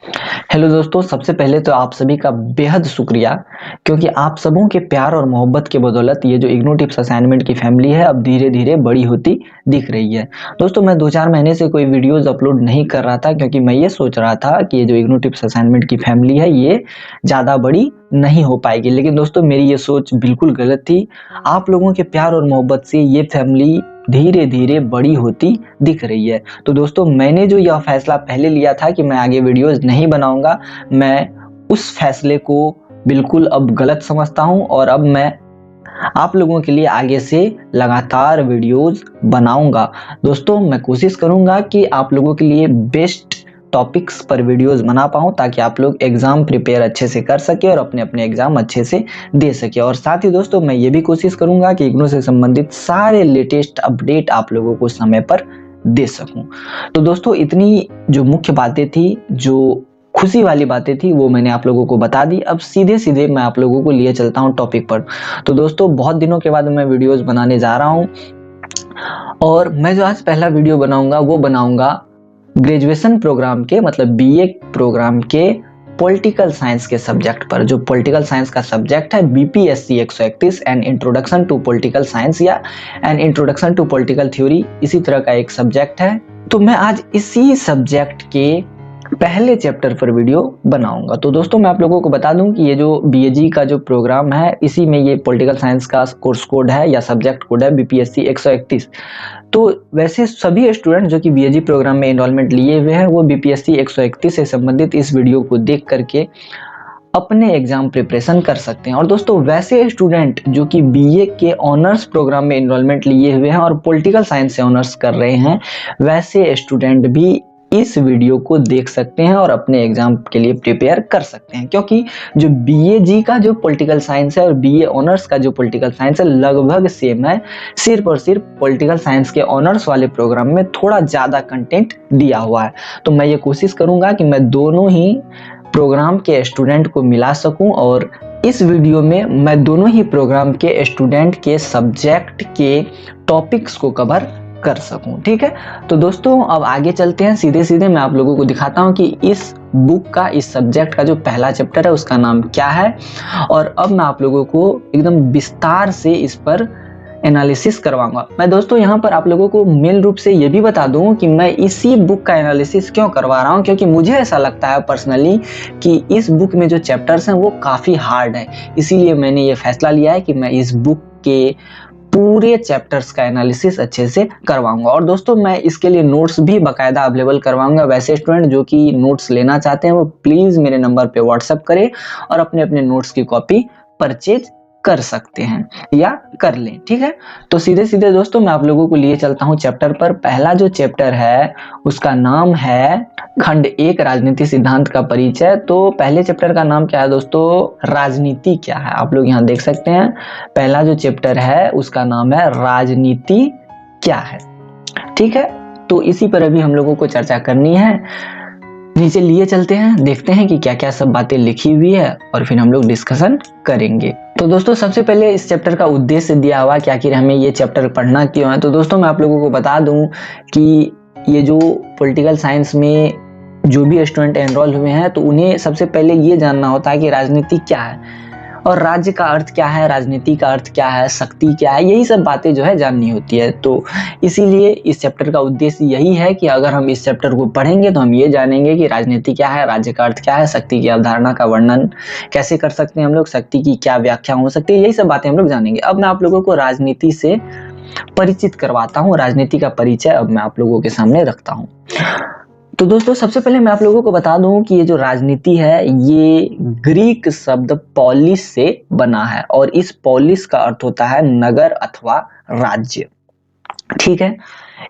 Hello दोस्तों, सबसे पहले तो आप सभी का बेहद शुक्रिया, क्योंकि आप सबों के प्यार और मोहब्बत की बदौलत ये जो इग्नू टिप्स असाइनमेंट की फैमिली है अब धीरे धीरे बड़ी होती दिख रही है। दोस्तों, मैं 2-4 महीने से कोई वीडियोस अपलोड नहीं कर रहा था, क्योंकि मैं ये सोच रहा था कि ये जो इग्नू टिप्स असाइनमेंट की फैमिली है ये ज़्यादा बड़ी नहीं हो पाएगी। लेकिन दोस्तों, मेरी ये सोच बिल्कुल गलत थी। आप लोगों के प्यार और मोहब्बत से ये फैमिली धीरे धीरे बड़ी होती दिख रही है। तो दोस्तों, मैंने जो यह फैसला पहले लिया था कि मैं आगे वीडियोस नहीं बनाऊंगा, मैं उस फैसले को बिल्कुल अब गलत समझता हूं और अब मैं आप लोगों के लिए आगे से लगातार वीडियोस बनाऊंगा। दोस्तों, मैं कोशिश करूंगा कि आप लोगों के लिए बेस्ट टॉपिक्स पर वीडियोस बना पाऊं, ताकि आप लोग एग्जाम प्रिपेयर अच्छे से कर सके और अपने अपने एग्जाम अच्छे से दे सके। और साथ ही दोस्तों, मैं ये भी कोशिश करूंगा कि इग्नू से संबंधित सारे लेटेस्ट अपडेट आप लोगों को समय पर दे सकूं। तो दोस्तों, इतनी जो मुख्य बातें थी, जो खुशी वाली बातें थी, वो मैंने आप लोगों को बता दी। अब सीधे सीधे मैं आप लोगों को लिए चलता हूं टॉपिक पर। तो दोस्तों, बहुत दिनों के बाद मैं वीडियोस बनाने जा रहा हूं, और मैं जो आज पहला वीडियो बनाऊंगा वो बनाऊंगा ग्रेजुएशन प्रोग्राम के, मतलब बीए प्रोग्राम के पॉलिटिकल साइंस के सब्जेक्ट पर। जो पॉलिटिकल साइंस का सब्जेक्ट है BPSC 131 an introduction to political science या an introduction to political theory, इसी तरह का एक सब्जेक्ट है। तो मैं आज इसी सब्जेक्ट के पहले चैप्टर पर वीडियो बनाऊंगा। तो दोस्तों, मैं आप लोगों को बता दूं कि ये जो बीएजी का जो प्रोग्राम है, इसी में ये पॉलिटिकल साइंस का कोर्स कोड है या सब्जेक्ट कोड है बीपीएससी 131। तो वैसे सभी स्टूडेंट जो कि बीएजी प्रोग्राम में एनरोलमेंट लिए हुए हैं, वो बीपीएससी 131 से संबंधित इस वीडियो को देख करके अपने एग्जाम प्रिपरेशन कर सकते हैं। और दोस्तों, वैसे स्टूडेंट जो कि बीए के ऑनर्स प्रोग्राम में एनरोलमेंट लिए हुए हैं और पॉलिटिकल साइंस से ऑनर्स कर रहे हैं, वैसे स्टूडेंट भी इस वीडियो को देख सकते हैं और अपने एग्जाम के लिए प्रिपेयर कर सकते हैं। क्योंकि जो बीएजी का जो पॉलिटिकल साइंस है और बीए ऑनर्स का जो पॉलिटिकल साइंस है लगभग सेम है, सिर्फ और सिर्फ पॉलिटिकल साइंस के ऑनर्स वाले प्रोग्राम में थोड़ा ज़्यादा कंटेंट दिया हुआ है। तो मैं ये कोशिश करूंगा कि मैं दोनों ही प्रोग्राम के स्टूडेंट को मिला सकूं, और इस वीडियो में मैं दोनों ही प्रोग्राम के स्टूडेंट के सब्जेक्ट के टॉपिक्स को कवर कर सकूं। ठीक है, तो दोस्तों अब आगे चलते हैं। सीधे सीधे मैं आप लोगों को दिखाता हूं कि इस बुक का, इस सब्जेक्ट का जो पहला चैप्टर है उसका नाम क्या है, और अब मैं आप लोगों को एकदम विस्तार से इस पर एनालिसिस करवाऊंगा। मैं दोस्तों यहाँ पर आप लोगों को मेन रूप से ये भी बता दूं कि मैं इसी बुक का एनालिसिस क्यों करवा रहा हूँ, क्योंकि मुझे ऐसा लगता है पर्सनली कि इस बुक में जो चैप्टर्स हैं वो काफ़ी हार्ड हैं। इसीलिए मैंने ये फैसला लिया है कि मैं इस बुक के पूरे चैप्टर्स का एनालिसिस अच्छे से करवाऊंगा। और दोस्तों, मैं इसके लिए नोट्स भी बाकायदा अवेलेबल करवाऊंगा। वैसे स्टूडेंट जो कि नोट्स लेना चाहते हैं वो प्लीज़ मेरे नंबर पे व्हाट्सएप करें और अपने अपने नोट्स की कॉपी परचेज कर सकते हैं या कर लें। ठीक है, तो सीधे सीधे दोस्तों मैं आप लोगों को लिए चलता हूं चैप्टर पर। पहला जो चैप्टर है उसका नाम है खंड 1 राजनीति सिद्धांत का परिचय। तो पहले चैप्टर का नाम क्या है दोस्तों? राजनीति क्या है। आप लोग यहाँ देख सकते हैं, पहला जो चैप्टर है उसका नाम है राजनीति क्या है। ठीक है, तो इसी पर अभी हम लोगों को चर्चा करनी है। नीचे लिए चलते हैं, देखते हैं कि क्या क्या सब बातें लिखी हुई है और फिर हम लोग डिस्कशन करेंगे। तो दोस्तों, सबसे पहले इस चैप्टर का उद्देश्य दिया हुआ कि आखिर हमें ये चैप्टर पढ़ना क्यों है। तो दोस्तों, मैं आप लोगों को बता दूं कि ये जो पॉलिटिकल साइंस में जो भी स्टूडेंट एनरोल हुए हैं, तो उन्हें सबसे पहले ये जानना होता है कि राजनीति क्या है, और राज्य का अर्थ क्या है, राजनीति का अर्थ क्या है, शक्ति क्या है, यही सब बातें जो है जाननी होती है। तो इसीलिए इस चैप्टर का उद्देश्य यही है कि अगर हम इस चैप्टर को पढ़ेंगे तो हम ये जानेंगे कि राजनीति क्या है, राज्य का अर्थ क्या है, शक्ति की अवधारणा का वर्णन कैसे कर सकते हैं हम लोग, शक्ति की क्या व्याख्या हो सकती है, यही सब बातें हम लोग जानेंगे। अब मैं आप लोगों को राजनीति से परिचित करवाता हूँ, राजनीति का परिचय अब मैं आप लोगों के सामने रखता हूँ। तो दोस्तों, सबसे पहले मैं आप लोगों को बता दूं कि ये जो राजनीति है ये ग्रीक शब्द पॉलिस से बना है, और इस पॉलिस का अर्थ होता है नगर अथवा राज्य। ठीक है,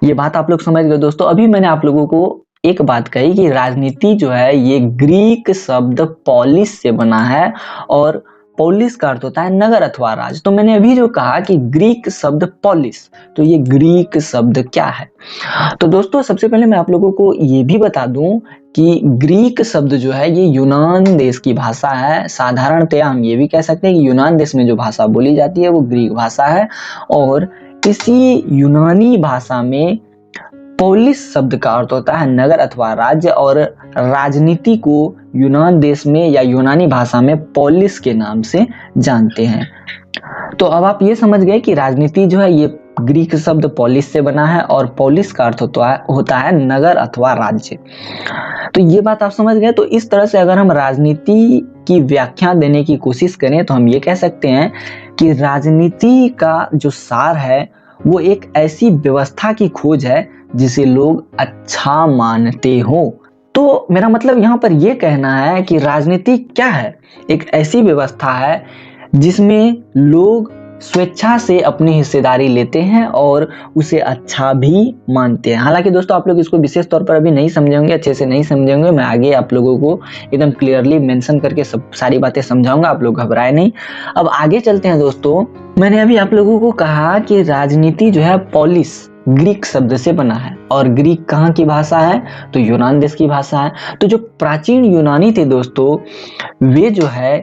ये बात आप लोग समझ गए दोस्तों। अभी मैंने आप लोगों को एक बात कही कि राजनीति जो है ये ग्रीक शब्द पॉलिस से बना है, और पॉलिस का अर्थ होता है नगर अथवा राज। तो मैंने अभी जो कहा कि ग्रीक शब्द पॉलिस, तो ये ग्रीक शब्द क्या है। तो दोस्तों, सबसे पहले मैं आप लोगों को ये भी बता दूं कि ग्रीक शब्द जो है ये यूनान देश की भाषा है। साधारणतया हम ये भी कह सकते हैं कि यूनान देश में जो भाषा बोली जाती है वो ग्रीक भाषा है, और इसी यूनानी भाषा में पोलिस शब्द का अर्थ होता है नगर अथवा राज्य, और राजनीति को यूनान देश में या यूनानी भाषा में पोलिस के नाम से जानते हैं। तो अब आप ये समझ गए कि राजनीति जो है ये ग्रीक शब्द पोलिस से बना है, और पोलिस का अर्थ होता है नगर अथवा राज्य। तो ये बात आप समझ गए। तो इस तरह से अगर हम राजनीति की व्याख्या देने की कोशिश करें तो हम ये कह सकते हैं कि राजनीति का जो सार है वो एक ऐसी व्यवस्था की खोज है जिसे लोग अच्छा मानते हो। तो मेरा मतलब यहाँ पर यह कहना है कि राजनीति क्या है, एक ऐसी व्यवस्था है जिसमें लोग स्वेच्छा से अपनी हिस्सेदारी लेते हैं और उसे अच्छा भी मानते हैं। हालांकि दोस्तों आप लोग इसको विशेष तौर पर अभी नहीं समझे होंगे, अच्छे से नहीं समझे होंगे, मैं आगे आप लोगों को एकदम क्लियरली मेंशन करके सब सारी बातें समझाऊंगा, आप लोग घबराए नहीं। अब आगे चलते हैं दोस्तों। मैंने अभी आप लोगों को कहा कि राजनीति जो है पोलिस ग्रीक शब्द से बना है, और ग्रीक कहाँ की भाषा है, तो यूनान देश की भाषा है। तो जो प्राचीन यूनानी थे दोस्तों, वे जो है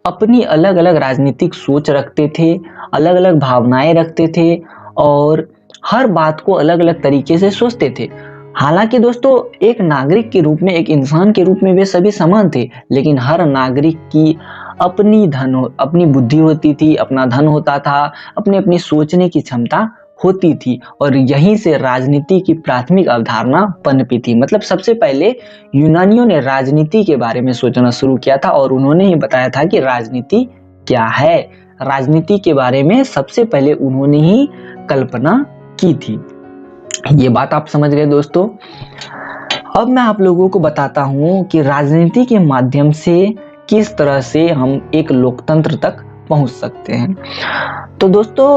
अपनी अलग अलग राजनीतिक सोच रखते थे, अलग अलग भावनाएं रखते थे, और हर बात को अलग अलग तरीके से सोचते थे। हालांकि दोस्तों एक नागरिक के रूप में, एक इंसान के रूप में वे सभी समान थे, लेकिन हर नागरिक की अपनी बुद्धि होती थी, अपना धन होता था, अपनी अपनी सोचने की क्षमता होती थी, और यहीं से राजनीति की प्राथमिक अवधारणा पनपी थी। मतलब सबसे पहले यूनानियों ने राजनीति के बारे में सोचना शुरू किया था, और उन्होंने ही बताया था कि राजनीति क्या है। राजनीति के बारे में सबसे पहले उन्होंने ही कल्पना की थी। ये बात आप समझ गए दोस्तों। अब मैं आप लोगों को बताता हूं कि राजनीति के माध्यम से किस तरह से हम एक लोकतंत्र तक पहुंच सकते हैं। तो दोस्तों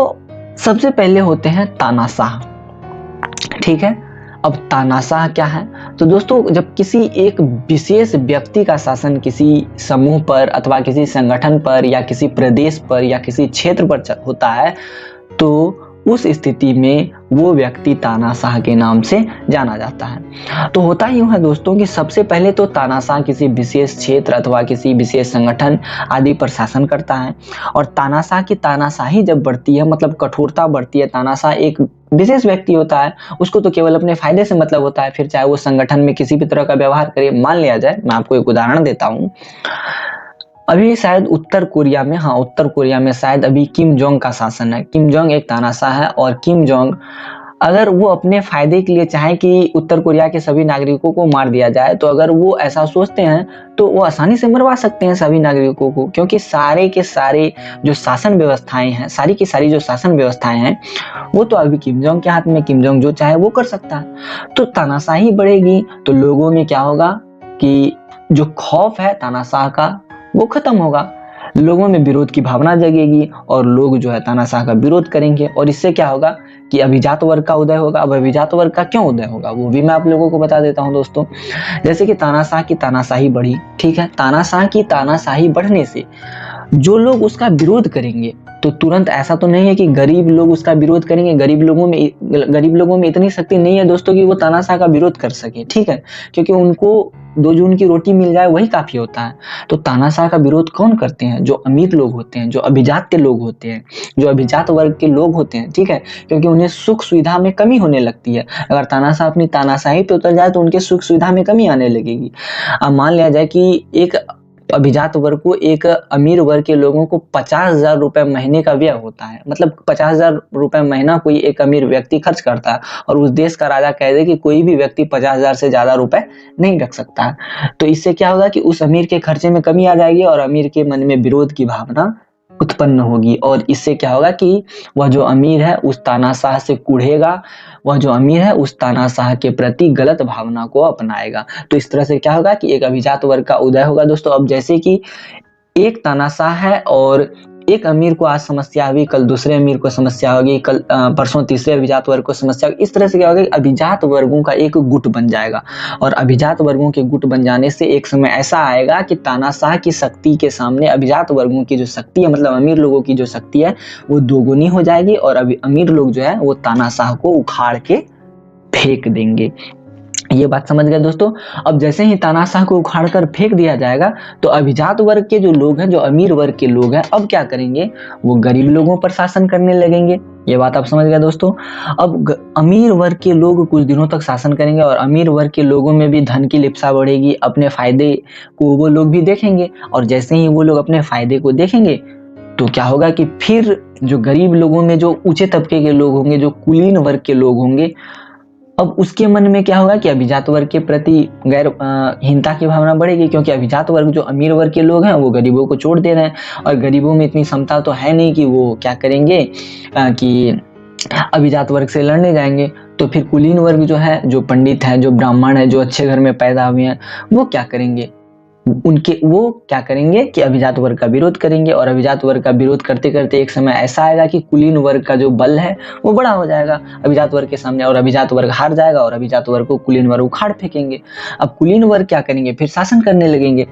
सबसे पहले होते हैं तानाशाह, ठीक है। अब तानाशाह क्या है, तो दोस्तों जब किसी एक विशेष व्यक्ति का शासन किसी समूह पर अथवा किसी संगठन पर या किसी प्रदेश पर या किसी क्षेत्र पर होता है, तो उस स्थिति में वो व्यक्ति तानाशाह के नाम से जाना जाता है। तो होता यूं है दोस्तों कि सबसे पहले तो तानाशाह किसी विशेष क्षेत्र अथवा किसी विशेष संगठन आदि पर शासन करता है, और तानाशाह की तानाशाही जब बढ़ती है, मतलब कठोरता बढ़ती है, तानाशाह एक विशेष व्यक्ति होता है, उसको तो केवल अपने फायदे से मतलब होता है, फिर चाहे वो संगठन में किसी भी तरह का व्यवहार करे। मान लिया जाए, मैं आपको एक उदाहरण देता हूँ, अभी शायद उत्तर कोरिया में शायद अभी किम जोंग का शासन है। किम जोंग एक तानाशाह है, और किम जोंग अगर वो अपने फायदे के लिए चाहे कि उत्तर कोरिया के सभी नागरिकों को मार दिया जाए, तो अगर वो ऐसा सोचते हैं तो वो आसानी से मरवा सकते हैं सभी नागरिकों को, क्योंकि सारे के सारे जो शासन व्यवस्थाएं हैं, सारी की सारी जो शासन व्यवस्थाएं हैं, वो तो अभी किम जोंग के हाथ में। किम जोंग जो चाहे वो कर सकता है। तो तानाशाही बढ़ेगी तो लोगों में क्या होगा कि जो खौफ है तानाशाह का वो खत्म होगा, लोगों में विरोध की भावना जगेगी, और लोग जो है तानाशाह का विरोध करेंगे, और इससे क्या होगा कि अभिजात वर्ग का उदय होगा। अब अभिजात वर्ग का क्यों उदय होगा वो भी मैं आप लोगों को बता देता हूं दोस्तों। जैसे कि तानाशाह की तानाशाही बढ़ी, ठीक है, तानाशाह की तानाशाही बढ़ने से जो लोग उसका विरोध करेंगे, तो तुरंत ऐसा तो नहीं है कि गरीब लोग उसका विरोध करेंगे। गरीब लोगों में इतनी शक्ति नहीं है दोस्तों कि वो तानाशाह का विरोध कर सके, ठीक है, क्योंकि उनको दो जून की रोटी मिल जाए वही काफी होता है। तो तानाशाह का विरोध कौन करते हैं? जो अमीर लोग होते हैं, जो अभिजात लोग होते हैं, जो अभिजात वर्ग के लोग होते हैं, ठीक है, क्योंकि उन्हें सुख सुविधा में कमी होने लगती है। अगर तानाशाह अपनी तानाशाही पे उतर जाए तो उनके सुख सुविधा में कमी आने लगेगी। अब मान लिया जाए कि एक अभिजात वर्ग को, एक अमीर वर्ग के लोगों को 50,000 रुपए महीने का व्यय होता है, मतलब 50,000 रुपए महीना कोई एक अमीर व्यक्ति खर्च करता है, और उस देश का राजा कह दे कि कोई भी व्यक्ति 50,000 से ज्यादा रुपए नहीं रख सकता है। तो इससे क्या होगा कि उस अमीर के खर्चे में कमी आ जाएगी, और अमीर के मन में विरोध की भावना उत्पन्न होगी, और इससे क्या होगा कि वह जो अमीर है उस तानाशाह से कुढ़ेगा, वह जो अमीर है उस तानाशाह के प्रति गलत भावना को अपनाएगा। तो इस तरह से क्या होगा कि एक अभिजात वर्ग का उदय होगा दोस्तों। अब जैसे कि एक तानाशाह है और एक अमीर को आज समस्या हुई, कल दूसरे अमीर को समस्या होगी, कल परसों तीसरे अभिजात वर्ग को समस्या होगी। इस तरह से क्या होगा कि अभिजात वर्गों का एक गुट बन जाएगा, और अभिजात वर्गों के गुट बन जाने से एक समय ऐसा आएगा कि तानाशाह की शक्ति के सामने अभिजात वर्गों की जो शक्ति है, मतलब अमीर लोगों की जो शक्ति है, वो दोगुनी हो जाएगी, और अभी अमीर लोग जो है वो तानाशाह को उखाड़ के फेंक देंगे। ये बात समझ गए दोस्तों। अब जैसे ही तानाशाह को उखाड़ कर फेंक दिया जाएगा तो अभिजात वर्ग के जो लोग हैं, जो अमीर वर्ग के लोग हैं, अब क्या करेंगे, वो गरीब लोगों पर शासन करने लगेंगे। ये बात आप समझ गए दोस्तों। अब अमीर वर्ग के लोग कुछ दिनों तक शासन करेंगे और अमीर वर्ग के लोगों में भी धन की लिप्सा बढ़ेगी, अपने फायदे को वो लोग भी देखेंगे। और जैसे ही वो लोग अपने फायदे को देखेंगे तो क्या होगा कि फिर जो गरीब लोगों में जो ऊंचे तबके के लोग होंगे, जो कुलीन वर्ग के लोग होंगे, अब उसके मन में क्या होगा कि अभिजात वर्ग के प्रति हीनता की भावना बढ़ेगी, क्योंकि अभिजात वर्ग जो अमीर वर्ग के लोग हैं वो गरीबों को छोड़ दे रहे हैं और गरीबों में इतनी क्षमता तो है नहीं कि वो क्या करेंगे कि अभिजात वर्ग से लड़ने जाएंगे। तो फिर कुलीन वर्ग जो है, जो पंडित है, जो ब्राह्मण है, जो अच्छे घर में पैदा हुए हैं, वो क्या करेंगे, वो क्या करेंगे कि अभिजात वर्ग का विरोध करेंगे। और अभिजात वर्ग का विरोध करते करते एक समय ऐसा आएगा कि कुलीन वर्ग का जो बल है वो बड़ा हो जाएगा अभिजात वर्ग के सामने, और अभिजात वर्ग हार जाएगा और अभिजात वर्ग को कुलीन वर्ग उखाड़ फेंकेंगे। अब कुलीन वर्ग क्या करेंगे, फिर शासन करने लगेंगे।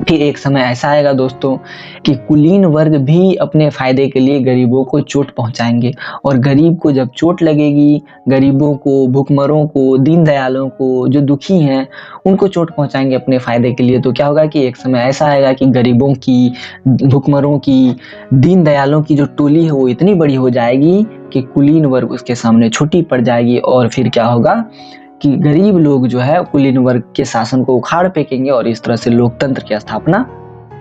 फिर एक समय ऐसा आएगा दोस्तों कि कुलीन वर्ग भी अपने फायदे के लिए गरीबों को चोट पहुंचाएंगे, और गरीब को जब चोट लगेगी, गरीबों को, भूखमरों को, दीन दयालों को, जो दुखी हैं उनको चोट पहुंचाएंगे अपने फायदे के लिए। तो क्या होगा कि एक समय ऐसा आएगा कि गरीबों की, भूखमरों की, दीन दयालों की जो टोली है वो इतनी बड़ी हो जाएगी कि कुलीन वर्ग उसके सामने छोटी पड़ जाएगी। और फिर क्या होगा कि गरीब लोग जो है कुलीन वर्ग के शासन को उखाड़ फेंकेंगे और इस तरह से लोकतंत्र की स्थापना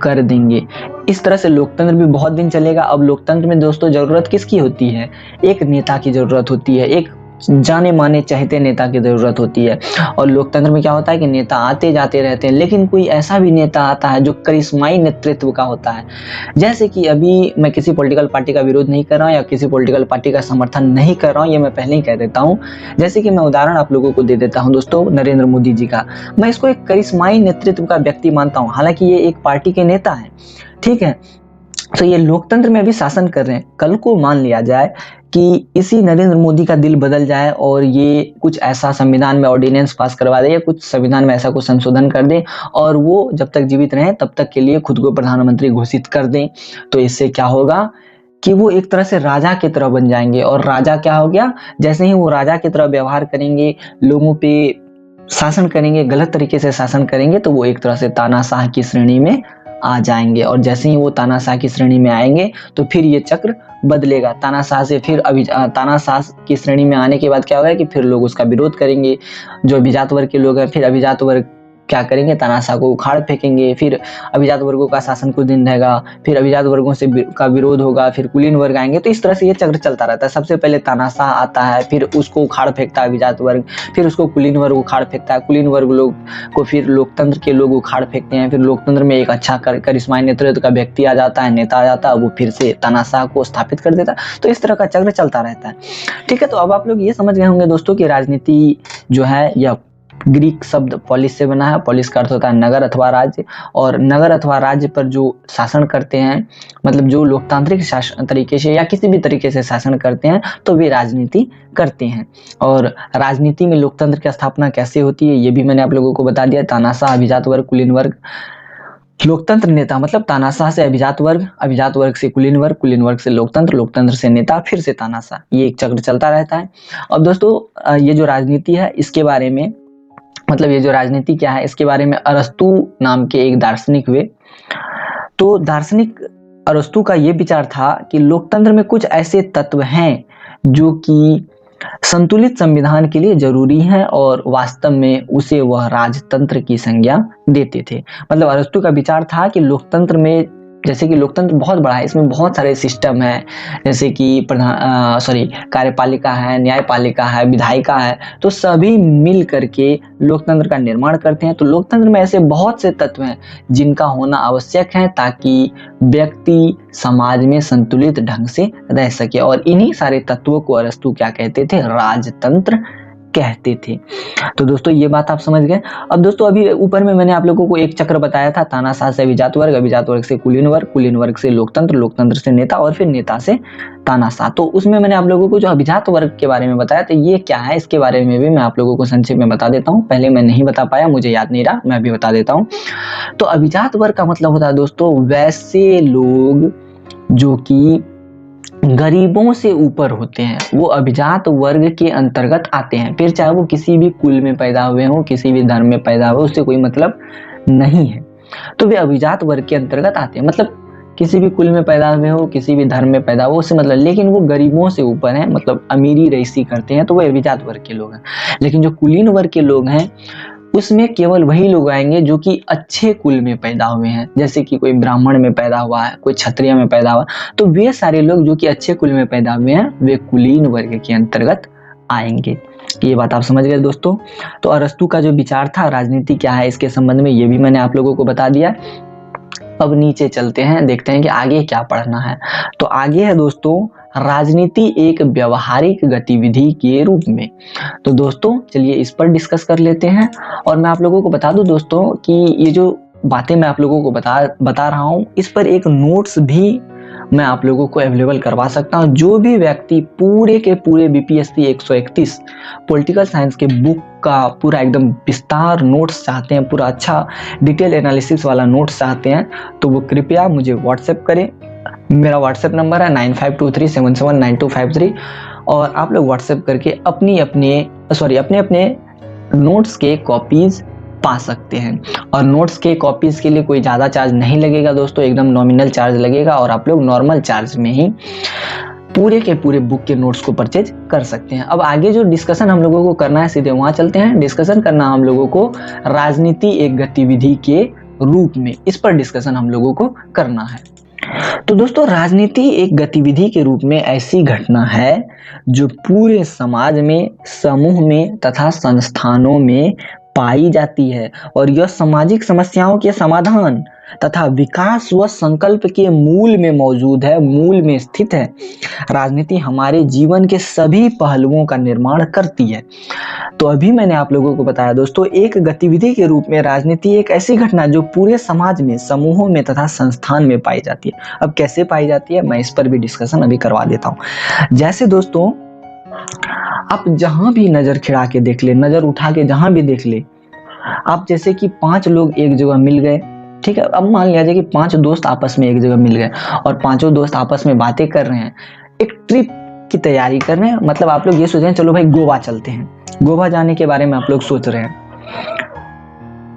कर देंगे। इस तरह से लोकतंत्र भी बहुत दिन चलेगा। अब लोकतंत्र में दोस्तों जरूरत किसकी होती है, एक नेता की जरूरत होती है, एक जाने माने चहेते नेता की जरूरत होती है। और लोकतंत्र में क्या होता है कि नेता आते जाते रहते हैं, लेकिन कोई ऐसा भी नेता आता है जो करिश्माई नेतृत्व का होता है। जैसे कि अभी मैं किसी पॉलिटिकल पार्टी का विरोध नहीं कर रहा हूँ या किसी पॉलिटिकल पार्टी का समर्थन नहीं कर रहा हूँ, ये मैं पहले ही कह देता हूँ। जैसे कि मैं उदाहरण आप लोगों को दे देता हूँ दोस्तों, नरेंद्र मोदी जी का। मैं इसको एक करिश्माई नेतृत्व का व्यक्ति मानता हूँ, हालांकि ये एक पार्टी के नेता है, ठीक है। तो ये लोकतंत्र में भी शासन कर रहे हैं। कल को मान लिया जाए कि इसी नरेंद्र मोदी का दिल बदल जाए और ये कुछ ऐसा संविधान में ऑर्डिनेंस पास करवा दे या कुछ संविधान में ऐसा कुछ संशोधन कर दे और वो जब तक जीवित रहें तब तक के लिए खुद को प्रधानमंत्री घोषित कर दें, तो इससे क्या होगा कि वो एक तरह से राजा की तरह बन जाएंगे। और राजा क्या हो गया, जैसे ही वो राजा की तरह व्यवहार करेंगे, लोगों पे शासन करेंगे, गलत तरीके से शासन करेंगे, तो वो एक तरह से तानाशाह की श्रेणी में आ जाएंगे। और जैसे ही वो तानाशाह की श्रेणी में आएंगे तो फिर ये चक्र बदलेगा। तानाशाह से फिर तानाशाह की श्रेणी में आने के बाद क्या होगा कि फिर लोग उसका विरोध करेंगे, जो अभिजात वर्ग के लोग हैं। फिर अभिजात वर्ग क्या करेंगे, तानाशाह को उखाड़ फेंकेंगे। फिर अभिजात वर्गों का शासन कुछ दिन रहेगा, फिर अभिजात वर्गों से का विरोध होगा, फिर कुलीन वर्ग आएंगे। तो इस तरह से ये चक्र चलता रहता है। सबसे पहले तानाशाह आता है, फिर उसको उखाड़ फेंकता है अभिजात वर्ग, फिर उसको कुलीन वर्ग उखाड़ फेंकता है, कुलीन वर्ग लोग को फिर लोकतंत्र के लोग उखाड़ फेंकते हैं। फिर लोकतंत्र में एक अच्छा करिश्माई नेतृत्व का व्यक्ति आ जाता है, नेता आ जाता है, वो फिर से तानाशाह को स्थापित कर देता है। तो इस तरह का चक्र चलता रहता है, ठीक है। तो अब आप लोग ये समझ गए होंगे दोस्तों कि राजनीति जो है यह ग्रीक शब्द पॉलिस से बना है। पॉलिस का अर्थ होता है नगर अथवा राज्य, और नगर अथवा राज्य पर जो शासन करते हैं, मतलब जो लोकतांत्रिक शासन तरीके से या किसी भी तरीके से शासन करते हैं, तो वे राजनीति करते हैं। और राजनीति में लोकतंत्र की स्थापना कैसे होती है ये भी मैंने आप लोगों को बता दिया। तानाशाह, अभिजात वर्ग, कुलीन वर्ग, लोकतंत्र नेता, मतलब तानाशाह से अभिजात वर्ग, अभिजात वर्ग से कुलीन वर्ग, कुलीन वर्ग से लोकतंत्र, लोकतंत्र से नेता, फिर से तानाशाह, ये एक चक्र चलता रहता है। अब दोस्तों ये जो राजनीति है इसके बारे में, मतलब ये जो राजनीति क्या है इसके बारे में अरस्तु नाम के एक दार्शनिक हुए। तो दार्शनिक अरस्तु का ये विचार था कि लोकतंत्र में कुछ ऐसे तत्व हैं जो कि संतुलित संविधान के लिए जरूरी है और वास्तव में उसे वह राजतंत्र की संज्ञा देते थे। मतलब अरस्तु का विचार था कि लोकतंत्र में, जैसे कि लोकतंत्र बहुत बड़ा है, इसमें बहुत सारे सिस्टम है, जैसे कि कार्यपालिका है, न्यायपालिका है, विधायिका है, तो सभी मिल करके लोकतंत्र का निर्माण करते हैं। तो लोकतंत्र में ऐसे बहुत से तत्व हैं जिनका होना आवश्यक है ताकि व्यक्ति समाज में संतुलित ढंग से रह सके, और इन्हीं सारे तत्वों को अरस्तु क्या कहते थे, राजतंत्र कहते थे। तो दोस्तों ये बात आप समझ गए। अब दोस्तों अभी ऊपर में मैंने आप लोगों को एक चक्र बताया था, तानाशाह से अभिजात वर्ग, अभिजात वर्ग से कुलीन वर्ग, कुलीन वर्ग से लोकतंत्र, लोकतंत्र से नेता, और फिर नेता से तानाशाह। तो उसमें मैंने आप लोगों को जो अभिजात वर्ग के बारे में बताया, तो ये क्या है इसके बारे में भी मैं आप लोगों को संक्षेप में बता देता हूँ। पहले मैं नहीं बता पाया, मुझे याद नहीं रहा, मैं अभी बता देता हूँ। तो अभिजात वर्ग का मतलब होता है दोस्तों वैसे लोग जो कि गरीबों से ऊपर होते हैं, वो अभिजात वर्ग के अंतर्गत आते हैं। फिर चाहे वो किसी भी कुल में पैदा हुए हों, किसी भी धर्म में पैदा हुए, उससे कोई मतलब नहीं है। तो वे अभिजात वर्ग के अंतर्गत आते हैं, मतलब किसी भी कुल में पैदा हुए हो, किसी भी धर्म में पैदा हो, उससे मतलब, लेकिन वो गरीबों से ऊपर हैं, मतलब अमीरी रईसी करते हैं, तो वो अभिजात वर्ग के लोग हैं। लेकिन जो कुलीन वर्ग के लोग हैं उसमें केवल वही लोग आएंगे जो कि अच्छे कुल में पैदा हुए हैं, जैसे कि कोई ब्राह्मण में पैदा हुआ है, कोई क्षत्रिय में पैदा हुआ, तो वे सारे लोग जो कि अच्छे कुल में पैदा हुए हैं वे कुलीन वर्ग के अंतर्गत आएंगे। ये बात आप समझ गए दोस्तों। तो अरस्तु का जो विचार था राजनीति क्या है इसके संबंध में, ये भी मैंने आप लोगों को बता दिया। अब नीचे चलते हैं, देखते हैं कि आगे क्या पढ़ना है। तो आगे है दोस्तों, राजनीति एक व्यवहारिक गतिविधि के रूप में। तो दोस्तों चलिए इस पर डिस्कस कर लेते हैं। और मैं आप लोगों को बता दूं दोस्तों कि ये जो बातें मैं आप लोगों को बता रहा हूँ, इस पर एक नोट्स भी मैं आप लोगों को अवेलेबल करवा सकता हूँ। जो भी व्यक्ति पूरे के पूरे बीपीएससी 131 पॉलिटिकल साइंस के बुक का पूरा एकदम विस्तार नोट्स चाहते हैं, पूरा अच्छा डिटेल एनालिसिस वाला नोट्स चाहते हैं, तो वो कृपया मुझे व्हाट्सएप करें। मेरा व्हाट्सएप नंबर है 9523779253 और आप लोग व्हाट्सएप करके अपने अपने नोट्स के कॉपीज पा सकते हैं। और नोट्स के कॉपीज के लिए कोई ज़्यादा चार्ज नहीं लगेगा दोस्तों, एकदम नॉमिनल चार्ज लगेगा और आप लोग नॉर्मल चार्ज में ही पूरे के पूरे बुक के नोट्स को परचेज कर सकते हैं। अब आगे जो डिस्कशन हम लोगों को करना है सीधे वहां चलते हैं। डिस्कशन करना हम लोगों को राजनीति एक गतिविधि के रूप में, इस पर डिस्कशन हम लोगों को करना है। तो दोस्तों राजनीति एक गतिविधि के रूप में ऐसी घटना है जो पूरे समाज में, समूह में तथा संस्थानों में पाई जाती है और यह सामाजिक समस्याओं के समाधान तथा विकास व संकल्प के मूल में मौजूद है, मूल में स्थित है। राजनीति हमारे जीवन के सभी पहलुओं का निर्माण करती है। तो अभी मैंने आप लोगों को बताया दोस्तों, एक गतिविधि के रूप में राजनीति एक ऐसी घटना जो पूरे समाज में, समूहों में तथा संस्थान में पाई जाती है। अब कैसे पाई जाती है मैं इस पर भी डिस्कशन अभी करवा देता हूँ। जैसे दोस्तों आप जहां भी नजर खिड़ा के देख ले, नजर उठा के जहां भी देख ले, आप जैसे कि 5 लोग एक जगह मिल गए, ठीक है। अब मान लिया जाए कि 5 दोस्त आपस में एक जगह मिल गए और पांचों दोस्त आपस में बातें कर रहे हैं, एक ट्रिप की तैयारी कर रहे हैं। मतलब आप लोग ये सोच रहे हैं चलो भाई गोवा चलते हैं, गोवा जाने के बारे में आप लोग सोच रहे हैं।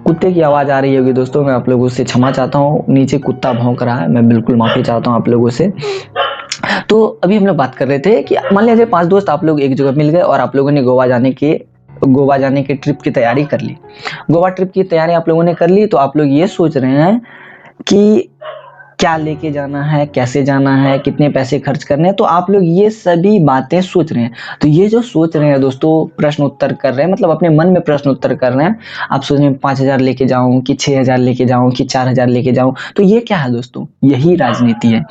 कुत्ते की आवाज आ रही होगी दोस्तों, मैं आप लोगों से क्षमा चाहता हूँ, नीचे कुत्ता भौंक रहा है, मैं बिल्कुल माफी चाहता हूँ आप लोगों से। तो अभी हम लोग बात कर रहे थे कि मान लीजिए 5 दोस्त आप लोग एक जगह मिल गए और आप लोगों ने गोवा जाने के ट्रिप की तैयारी कर ली। गोवा ट्रिप की तैयारी आप लोगों ने कर ली, तो आप लोग ये सोच रहे हैं कि क्या लेके जाना है, कैसे जाना है, कितने पैसे खर्च करने हैं, तो आप लोग ये सभी बातें सोच रहे हैं। तो ये जो सोच रहे हैं दोस्तों, प्रश्न उत्तर कर रहे हैं, मतलब अपने मन में प्रश्न उत्तर कर रहे हैं। आप सोच रहे हैं 5,000 लेके जाऊं कि 6,000 लेके जाऊं कि 4,000 लेके जाऊं, तो ये क्या है दोस्तों, यही राजनीति है।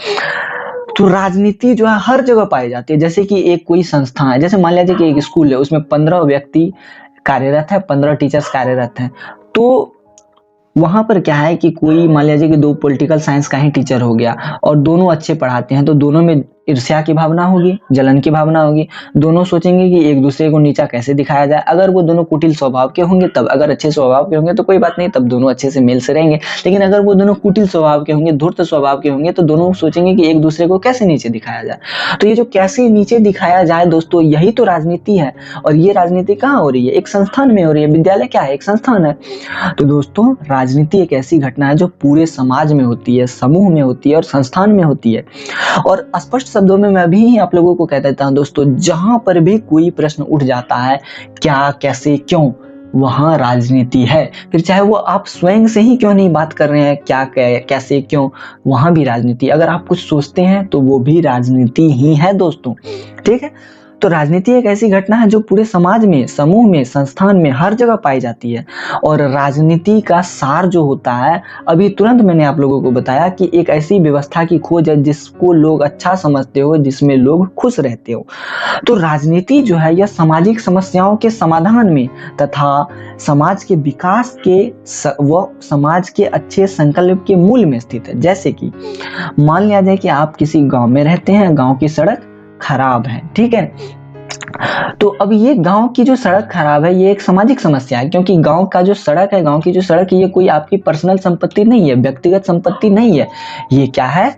तो राजनीति जो है हर जगह पाई जाती है। जैसे कि एक कोई संस्था है, जैसे मान लीजिए कि एक स्कूल है, उसमें 15 व्यक्ति कार्यरत है, 15 टीचर्स कार्यरत हैं। तो वहां पर क्या है कि कोई मान लीजिए कि 2 पॉलिटिकल साइंस का ही टीचर हो गया और दोनों अच्छे पढ़ाते हैं, तो दोनों में ईर्ष्या की भावना होगी, जलन की भावना होगी। दोनों सोचेंगे कि एक दूसरे को नीचा कैसे दिखाया जाए। अगर वो दोनों कुटिल स्वभाव के होंगे तब, अगर अच्छे स्वभाव के होंगे तो कोई बात नहीं, तब दोनों अच्छे से मेल से रहेंगे। लेकिन अगर वो दोनों कुटिल स्वभाव के होंगे, धूर्त स्वभाव के होंगे, तो दोनों सोचेंगे कि एक दूसरे को कैसे नीचे दिखाया जाए। तो ये जो कैसे नीचे दिखाया जाए दोस्तों, यही तो राजनीति है। और ये राजनीति कहाँ हो रही है, एक संस्थान में हो रही है। विद्यालय क्या है, एक संस्थान है। तो दोस्तों राजनीति एक ऐसी घटना है जो पूरे समाज में होती है, समूह में होती है और संस्थान में होती है। और स्पष्ट शब्दों में मैं भी आप लोगों को कह देता हूं दोस्तों, जहां पर भी कोई प्रश्न उठ जाता है क्या, कैसे, क्यों, वहां राजनीति है। फिर चाहे वो आप स्वयं से ही क्यों नहीं बात कर रहे हैं, क्या, कैसे, क्यों, वहां भी राजनीति। अगर आप कुछ सोचते हैं तो वो भी राजनीति ही है दोस्तों, ठीक है। तो राजनीति एक ऐसी घटना है जो पूरे समाज में, समूह में, संस्थान में हर जगह पाई जाती है। और राजनीति का सार जो होता है, अभी तुरंत मैंने आप लोगों को बताया कि एक ऐसी व्यवस्था की खोज है जिसको लोग अच्छा समझते हो, जिसमें लोग खुश रहते हो। तो राजनीति जो है यह सामाजिक समस्याओं के समाधान में तथा समाज के विकास के व समाज के अच्छे संकल्प के मूल में स्थित है। जैसे कि मान लिया जाए कि आप किसी गांव में रहते हैं, गांव की सड़क खराब है, ठीक है। तो अब ये गांव की जो सड़क खराब है, ये एक सामाजिक समस्या है, क्योंकि गांव का जो सड़क है, गांव की जो सड़क है, ये कोई आपकी पर्सनल संपत्ति नहीं है, व्यक्तिगत संपत्ति नहीं है। ये क्या है,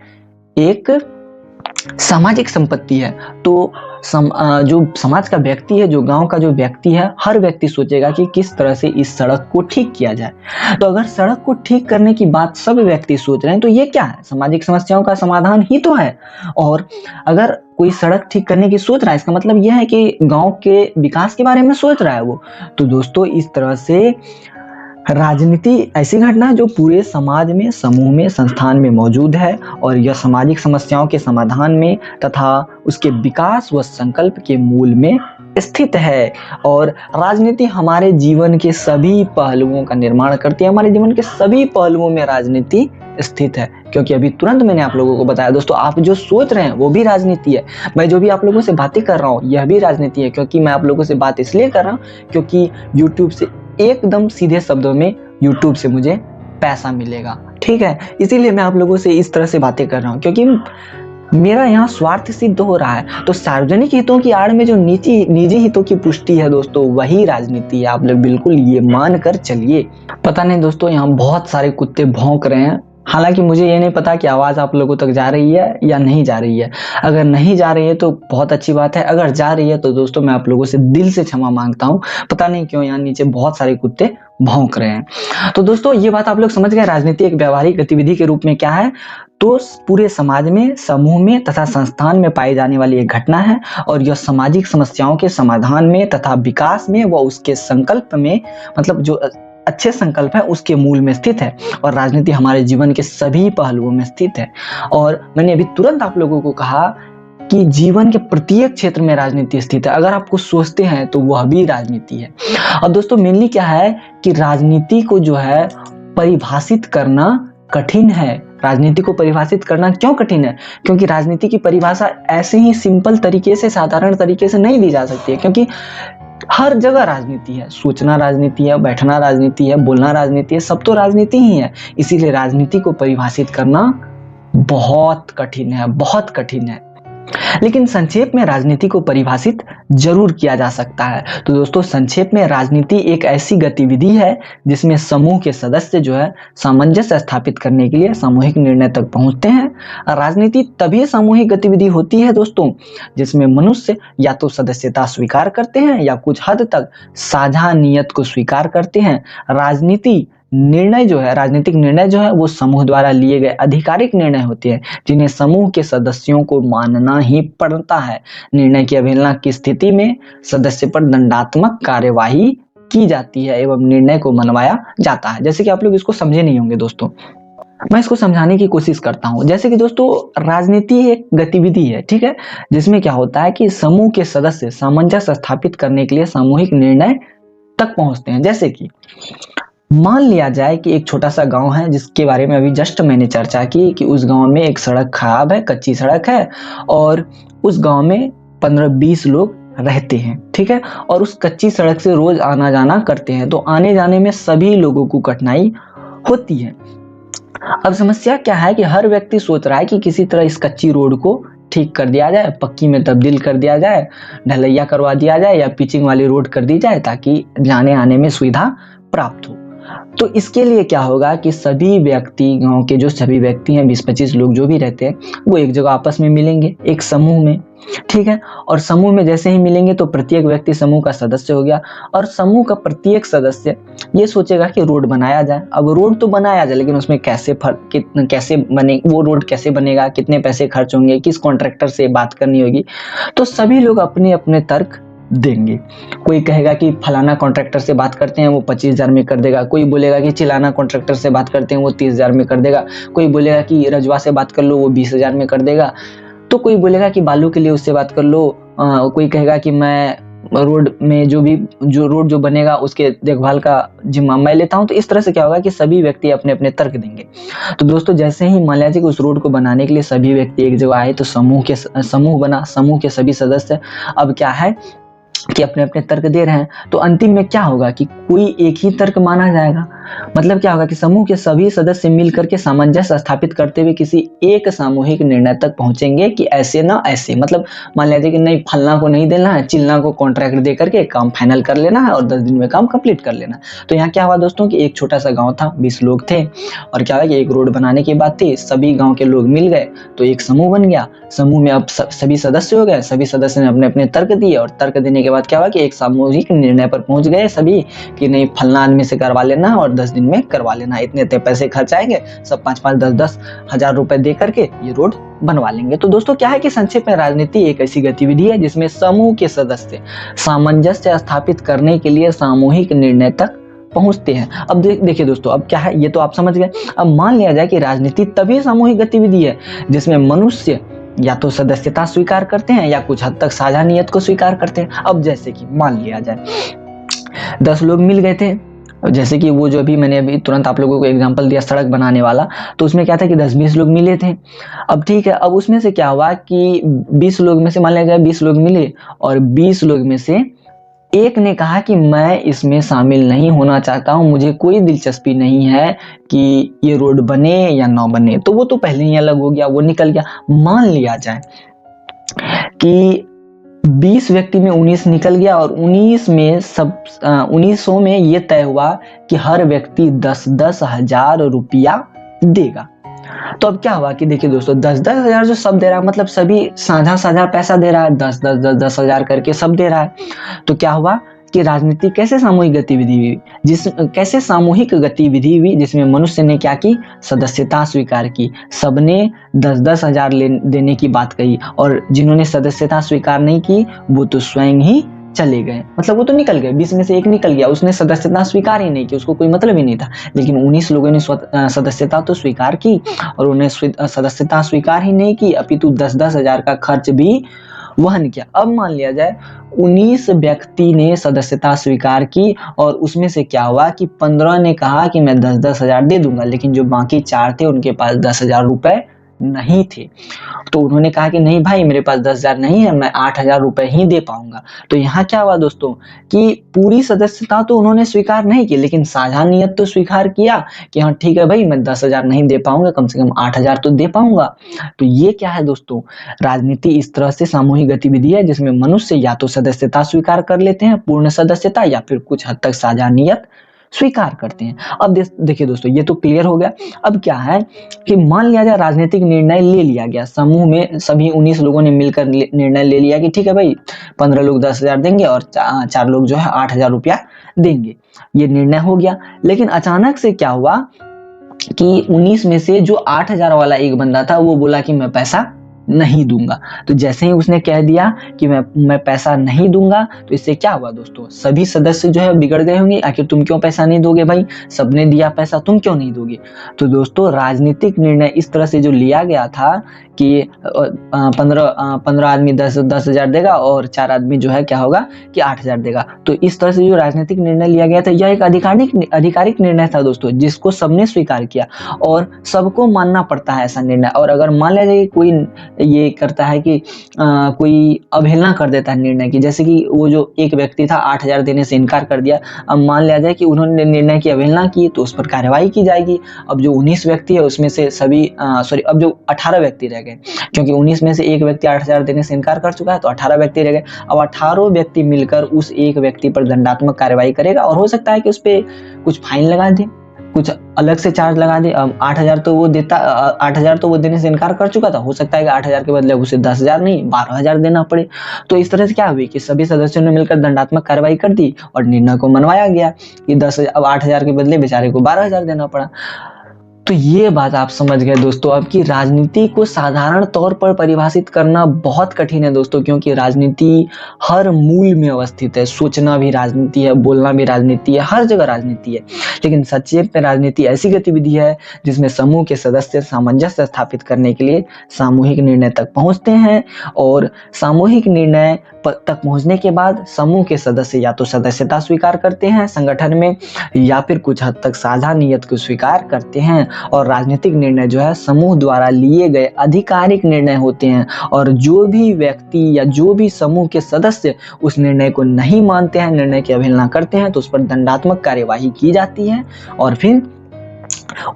एक सामाजिक संपत्ति है। तो जो समाज का व्यक्ति है, जो गांव का जो व्यक्ति है, हर व्यक्ति सोचेगा कि किस तरह से इस सड़क को ठीक किया जाए। तो अगर सड़क को ठीक करने की बात सब व्यक्ति सोच रहे हैं तो ये क्या है, सामाजिक समस्याओं का समाधान ही तो है। और अगर कोई सड़क ठीक करने की सोच रहा है, इसका मतलब यह है कि गांव के विकास के बारे में सोच रहा है वो। तो दोस्तों, इस तरह से राजनीति ऐसी घटना है जो पूरे समाज में, समूह में, संस्थान में मौजूद है और यह सामाजिक समस्याओं के समाधान में तथा उसके विकास व संकल्प के मूल में स्थित है। और राजनीति हमारे जीवन के सभी पहलुओं का निर्माण करती है। हमारे जीवन के सभी पहलुओं में राजनीति स्थित है, क्योंकि अभी तुरंत मैंने आप लोगों को बताया दोस्तों, आप जो सोच रहे हैं वो भी राजनीति है। मैं जो भी आप लोगों से बातें कर रहा हूँ यह भी राजनीति है, क्योंकि मैं आप लोगों से बात इसलिए कर रहा हूँ क्योंकि यूट्यूब से एकदम सीधे शब्दों में यूट्यूब से मुझे पैसा मिलेगा, ठीक है। इसीलिए मैं आप लोगों से इस तरह से बातें कर रहा हूँ, क्योंकि मेरा यहाँ स्वार्थ सिद्ध हो रहा है। तो सार्वजनिक हितों की आड़ में जो निजी हितों की पुष्टि है दोस्तों, वही राजनीति है। आप लोग बिल्कुल ये मान कर चलिए। पता नहीं दोस्तों, यहाँ बहुत सारे कुत्ते भौंक रहे हैं। हालांकि मुझे ये नहीं पता कि आवाज़ आप लोगों तक जा रही है या नहीं जा रही है। अगर नहीं जा रही है तो बहुत अच्छी बात है, अगर जा रही है तो दोस्तों मैं आप लोगों से दिल से क्षमा मांगता हूँ। पता नहीं क्यों यहाँ नीचे बहुत सारे कुत्ते भौंक रहे हैं। तो दोस्तों, ये बात आप लोग समझ गए, राजनीति एक व्यवहारिक गतिविधि के रूप में क्या है, तो पूरे समाज में, समूह में तथा संस्थान में पाई जाने वाली एक घटना है और यह सामाजिक समस्याओं के समाधान में तथा विकास में व उसके संकल्प में, मतलब जो अच्छे संकल्प है उसके मूल में स्थित है। और राजनीति हमारे जीवन के सभी पहलुओं में स्थित है। और मैंने अभी तुरंत आप लोगों को कहा कि जीवन के प्रत्येक क्षेत्र में राजनीति स्थित है। अगर आप कुछ सोचते हैं तो वह भी राजनीति है। और दोस्तों, मेनली क्या है कि राजनीति को जो है परिभाषित करना कठिन है। राजनीति को परिभाषित करना क्यों कठिन है? क्योंकि राजनीति की परिभाषा ऐसे ही सिंपल तरीके से, साधारण तरीके से नहीं दी जा सकती है, क्योंकि हर जगह राजनीति है। सोचना राजनीति है, बैठना राजनीति है, बोलना राजनीति है, सब तो राजनीति ही है। इसीलिए राजनीति को परिभाषित करना बहुत कठिन है, बहुत कठिन है। लेकिन संक्षेप में राजनीति को परिभाषित जरूर किया जा सकता है। तो दोस्तों, संक्षेप में राजनीति एक ऐसी गतिविधि है जिसमें समूह के सदस्य जो है सामंजस्य स्थापित करने के लिए सामूहिक निर्णय तक पहुंचते हैं। राजनीति तभी सामूहिक गतिविधि होती है दोस्तों जिसमें मनुष्य या तो सदस्यता स्वीकार करते हैं या कुछ हद तक साझा नियत को स्वीकार करते हैं। राजनीतिक निर्णय जो है वो समूह द्वारा लिए गए आधिकारिक निर्णय होते हैं जिन्हें समूह के सदस्यों को मानना ही पड़ता है। निर्णय की अवहेलना की स्थिति में सदस्य पर दंडात्मक कार्यवाही की जाती है एवं निर्णय को मनवाया जाता है। जैसे कि आप लोग इसको समझे नहीं होंगे दोस्तों, मैं इसको समझाने की कोशिश करता हूँ। जैसे कि दोस्तों, राजनीति एक गतिविधि है, ठीक है, जिसमें क्या होता है कि समूह के सदस्य सामंजस्य स्थापित करने के लिए सामूहिक निर्णय तक पहुंचते हैं। जैसे कि मान लिया जाए कि एक छोटा सा गांव है जिसके बारे में अभी जस्ट मैंने चर्चा की कि उस गांव में एक सड़क खराब है, कच्ची सड़क है और उस गांव में 15-20 लोग रहते हैं, ठीक है, और उस कच्ची सड़क से रोज आना जाना करते हैं। तो आने जाने में सभी लोगों को कठिनाई होती है। अब समस्या क्या है कि हर व्यक्ति सोच रहा है कि किसी तरह इस कच्ची रोड को ठीक कर दिया जाए, पक्की में तब्दील कर दिया जाए, ढलैया करवा दिया जाए या पिचिंग वाली रोड कर दी जाए ताकि जाने आने में सुविधा प्राप्त हो। तो इसके लिए क्या होगा कि सभी व्यक्ति, गांव के जो सभी व्यक्ति हैं, 20-25 लोग जो भी रहते हैं, वो एक जगह आपस में मिलेंगे एक समूह में, ठीक है। और समूह में जैसे ही मिलेंगे तो प्रत्येक व्यक्ति समूह का सदस्य हो गया और समूह का प्रत्येक सदस्य ये सोचेगा कि रोड बनाया जाए। अब रोड तो बनाया जाए, लेकिन उसमें कैसे बने, वो रोड कैसे बनेगा, कितने पैसे खर्च होंगे, किस कॉन्ट्रैक्टर से बात करनी होगी। तो सभी लोग अपने अपने तर्क देंगे। कोई कहेगा कि फलाना कॉन्ट्रैक्टर से बात करते हैं, वो 25,000 में कर देगा। कोई बोलेगा कि चिलाना कॉन्ट्रैक्टर से बात करते हैं, वो 30,000 में कर देगा। कोई बोलेगा कि रजवा से बात कर लो, वो 20,000 में कर देगा। तो कोई बोलेगा कि बालू के लिए उससे बात कर लो। कोई कहेगा कि मैं रोड में जो रोड जो बनेगा उसके देखभाल का जिम्मा मैं लेता हूं। तो इस तरह से क्या होगा कि सभी व्यक्ति अपने अपने तर्क देंगे। तो दोस्तों, जैसे ही मान लीजिए कि उस रोड को बनाने के लिए सभी व्यक्ति एक जगह आए तो समूह बना, समूह के सभी सदस्य अब क्या है कि अपने अपने तर्क दे रहे हैं। तो अंतिम में क्या होगा कि कोई एक ही तर्क माना जाएगा। मतलब क्या होगा कि समूह के सभी सदस्य मिलकर के सामंजस्य स्थापित करते हुए किसी एक सामूहिक निर्णय तक पहुंचेंगे कि ऐसे ना ऐसे, मतलब मान लीजिए कि नहीं फलना को नहीं देना है, चिलना को कॉन्ट्रैक्ट दे करके काम फाइनल कर लेना है और 10 दिन में काम कंप्लीट कर लेना। तो यहाँ क्या हुआ दोस्तों कि एक छोटा सा गाँव था, 20 लोग थे, और क्या हुआ कि एक रोड बनाने की बात थी, सभी गाँव के लोग मिल गए तो एक समूह बन गया। समूह में अब सभी सदस्य हो गए, सभी सदस्य ने अपने अपने तर्क दिए और तर्क देने के बाद क्या हुआ कि एक सामूहिक निर्णय पर पहुंच गए सभी कि नहीं फलना आदमी से करवा लेना और 10 दिन में करवा लेना, इतने पैसे खर्च आएंगे, सब 5-5, 10-10 हजार रुपए दे करके ये रोड बनवा लेंगे। तो दोस्तों क्या है कि संक्षेप में राजनीति एक ऐसी गतिविधि है जिसमें समूह के सदस्य सामंजस्य स्थापित करने के लिए सामूहिक निर्णय तक पहुंचते हैं। अब देखिए दोस्तों, अब क्या है ये तो आप समझ गए। अब मान लिया जाए कि राजनीति तभी सामूहिक गतिविधि है जिसमें मनुष्य या तो सदस्यता स्वीकार करते हैं या कुछ हद तक साझा नियत को स्वीकार करते हैं। अब जैसे कि मान लिया जाए 10 लोग मिल गए थे, जैसे कि वो जो मैंने अभी तुरंत आप लोगों को एग्जांपल दिया सड़क बनाने वाला, तो उसमें क्या था कि 10-20 लोग मिले थे। अब ठीक है, अब उसमें से क्या हुआ कि 20 लोग में से मान लिया जाए 20 लोग मिले और 20 लोग में से एक ने कहा कि मैं इसमें शामिल नहीं होना चाहता हूं, मुझे कोई दिलचस्पी नहीं है कि ये रोड बने या ना बने, तो वो तो पहले ही अलग हो गया, वो निकल गया। मान लिया जाए कि 20 व्यक्ति में 19 निकल गया और 1900 में ये तय हुआ कि हर व्यक्ति 10-10 हजार रुपया देगा। तो अब क्या हुआ कि देखिए दोस्तों 10-10 हजार जो सब दे रहा है, मतलब सभी साझा पैसा दे रहा है, 10-10 हजार करके सब दे रहा है। तो क्या हुआ कि राजनीति कैसे सामूहिक गतिविधि हुई, कैसे सामूहिक गतिविधि हुई जिसमें मनुष्य ने क्या की, सदस्यता स्वीकार की। सबने 10-10 हजार देने की बात कही और जिन्होंने सदस्यता स्वीकार नहीं की वो तो स्वयं ही चले गए, मतलब वो तो निकल गए, 20 में से एक निकल गया, उसने सदस्यता स्वीकार ही नहीं की, उसको कोई मतलब ही नहीं था। लेकिन 19 लोगों ने सदस्यता तो स्वीकार की और उन्हें सदस्यता स्वीकार ही नहीं की, अपितु 10-10 हजार का खर्च भी वहन किया। अब मान लिया जाए 19 व्यक्ति ने सदस्यता स्वीकार की और उसमें से क्या हुआ कि 15 ने कहा कि मैं 10-10 हजार दे दूंगा, लेकिन जो बाकी 4 थे उनके पास 10 हजार रुपए नहीं थे। तो उन्होंने कहा कि नहीं भाई मेरे पास 10 हजार नहीं है, मैं 8 हजार रुपए ही दे पाऊंगा। तो यहाँ क्या हुआ दोस्तों कि पूरी सदस्यता तो उन्होंने स्वीकार नहीं की, लेकिन साझा नियत तो स्वीकार किया कि हाँ ठीक है भाई मैं 10 हजार नहीं दे पाऊंगा, कम से कम 8 हजार तो दे पाऊंगा। तो ये क्या है दोस्तों, राजनीति इस तरह से सामूहिक गतिविधि है जिसमें मनुष्य या तो सदस्यता स्वीकार कर लेते हैं, पूर्ण सदस्यता, या फिर कुछ हद तक साझा नियत स्वीकार करते हैं। अब देखिए दोस्तों ये तो क्लियर हो गया। अब क्या है कि मान लिया जाए राजनीतिक निर्णय ले लिया गया, समूह में सभी 19 लोगों ने मिलकर निर्णय ले लिया कि ठीक है भाई 15 लोग 10 हजार देंगे और 4 लोग जो है 8 हजार रुपया देंगे, ये निर्णय हो गया। लेकिन अचानक से क्या हुआ कि 19 में से जो 8 हजार वाला एक बंदा था वो बोला कि मैं पैसा नहीं दूंगा। तो जैसे ही उसने कह दिया कि मैं पैसा नहीं दूंगा, तो इससे क्या हुआ दोस्तों, सभी सदस्य जो है बिगड़ गए होंगे, आखिर तुम क्यों पैसा नहीं दोगे भाई, सबने दिया पैसा तुम क्यों नहीं दोगे। तो दोस्तों राजनीतिक निर्णय इस तरह से जो लिया गया था कि 15 आदमी 10 हजार देगा और 4 आदमी जो है क्या होगा कि 8 हजार देगा। तो इस तरह से जो राजनीतिक निर्णय लिया गया था यह एक आधिकारिक निर्णय था दोस्तों, जिसको सबने स्वीकार किया और सबको मानना पड़ता है ऐसा निर्णय। और अगर मान लिया जाए कोई ये करता है कि कोई अवहेलना कर देता है निर्णय की, जैसे कि वो जो एक व्यक्ति था 8 हजार देने से इनकार कर दिया, अब मान लिया जाए कि उन्होंने निर्णय की अवहेलना की तो उस पर कार्रवाई की जाएगी। अब जो 19 व्यक्ति है उसमें से अब जो 18 व्यक्ति रह गए, क्योंकि 19 में से एक व्यक्ति 8 हजार देने से इनकार कर चुका है तो 18 व्यक्ति रह गए। अब 18 व्यक्ति मिलकर उस एक व्यक्ति पर दंडात्मक कार्रवाई करेगा और हो सकता है कि उस पर कुछ फाइन लगा दे, कुछ अलग से चार्ज लगा दे। अब 8 हजार तो वो देने से इनकार कर चुका था, हो सकता है कि 8 हजार के बदले उसे 10 हजार नहीं 12 हजार देना पड़े। तो इस तरह से क्या हुई कि सभी सदस्यों ने मिलकर दंडात्मक कार्रवाई कर दी और निर्णय को मनवाया गया कि 8 हजार के बदले बेचारे को 12 हजार देना पड़ा। तो ये बात आप समझ गए दोस्तों। अब की राजनीति को साधारण तौर पर परिभाषित करना बहुत कठिन है दोस्तों, क्योंकि राजनीति हर मूल में अवस्थित है, सोचना भी राजनीति है, बोलना भी राजनीति है, हर जगह राजनीति है। लेकिन संक्षेप में राजनीति ऐसी गतिविधि है जिसमें समूह के सदस्य सामंजस्य स्थापित करने के लिए सामूहिक निर्णय तक पहुंचते हैं और सामूहिक निर्णय तक पहुंचने के बाद समूह के सदस्य या तो सदस्यता स्वीकार करते हैं संगठन में या फिर कुछ हद तक साझा नियत को स्वीकार करते हैं और राजनीतिक निर्णय जो है समूह द्वारा लिए गए आधिकारिक निर्णय होते हैं, और जो भी व्यक्ति या जो भी समूह के सदस्य उस निर्णय को नहीं मानते हैं, निर्णय की अवहेलना करते हैं, तो उस पर दंडात्मक कार्यवाही की जाती है और फिर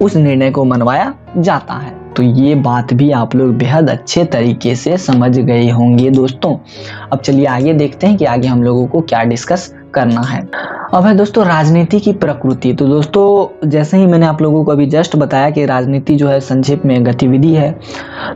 उस निर्णय को मनवाया जाता है। तो ये बात भी आप लोग बेहद अच्छे तरीके से समझ गए होंगे दोस्तों। अब चलिए आगे देखते हैं कि आगे हम लोगों को क्या डिस्कस करना है। अब है दोस्तों राजनीति की प्रकृति। तो दोस्तों जैसे ही मैंने आप लोगों को अभी जस्ट बताया कि राजनीति जो है संक्षेप में गतिविधि है,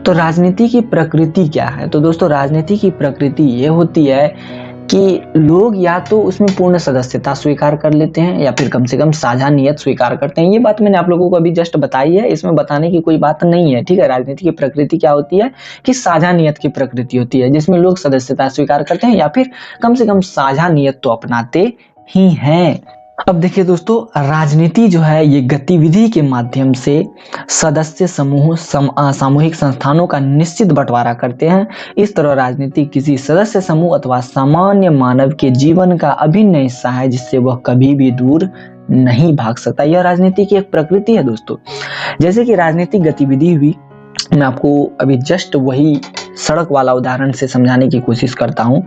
तो राजनीति की प्रकृति क्या है? तो दोस्तों राजनीति की प्रकृति ये होती है कि लोग या तो उसमें पूर्ण सदस्यता स्वीकार कर लेते हैं या फिर कम से कम साझा नियत स्वीकार करते हैं। ये बात मैंने आप लोगों को अभी जस्ट बताई है, इसमें बताने की कोई बात नहीं है, ठीक है। राजनीति की प्रकृति क्या होती है कि साझा नियत की प्रकृति होती है, जिसमें लोग सदस्यता स्वीकार करते हैं या फिर कम से कम साझा नियत तो अपनाते ही हैं। अब देखिए दोस्तों, राजनीति जो है ये गतिविधि के माध्यम से सदस्य समूह सामूहिक संस्थानों का निश्चित बंटवारा करते हैं। इस तरह राजनीति किसी सदस्य समूह अथवा सामान्य मानव के जीवन का अभिन्न हिस्सा है, जिससे वह कभी भी दूर नहीं भाग सकता। यह राजनीति की एक प्रकृति है दोस्तों। जैसे कि राजनीतिक गतिविधि हुई, मैं आपको अभी जस्ट वही सड़क वाला उदाहरण से समझाने की कोशिश करता हूँ।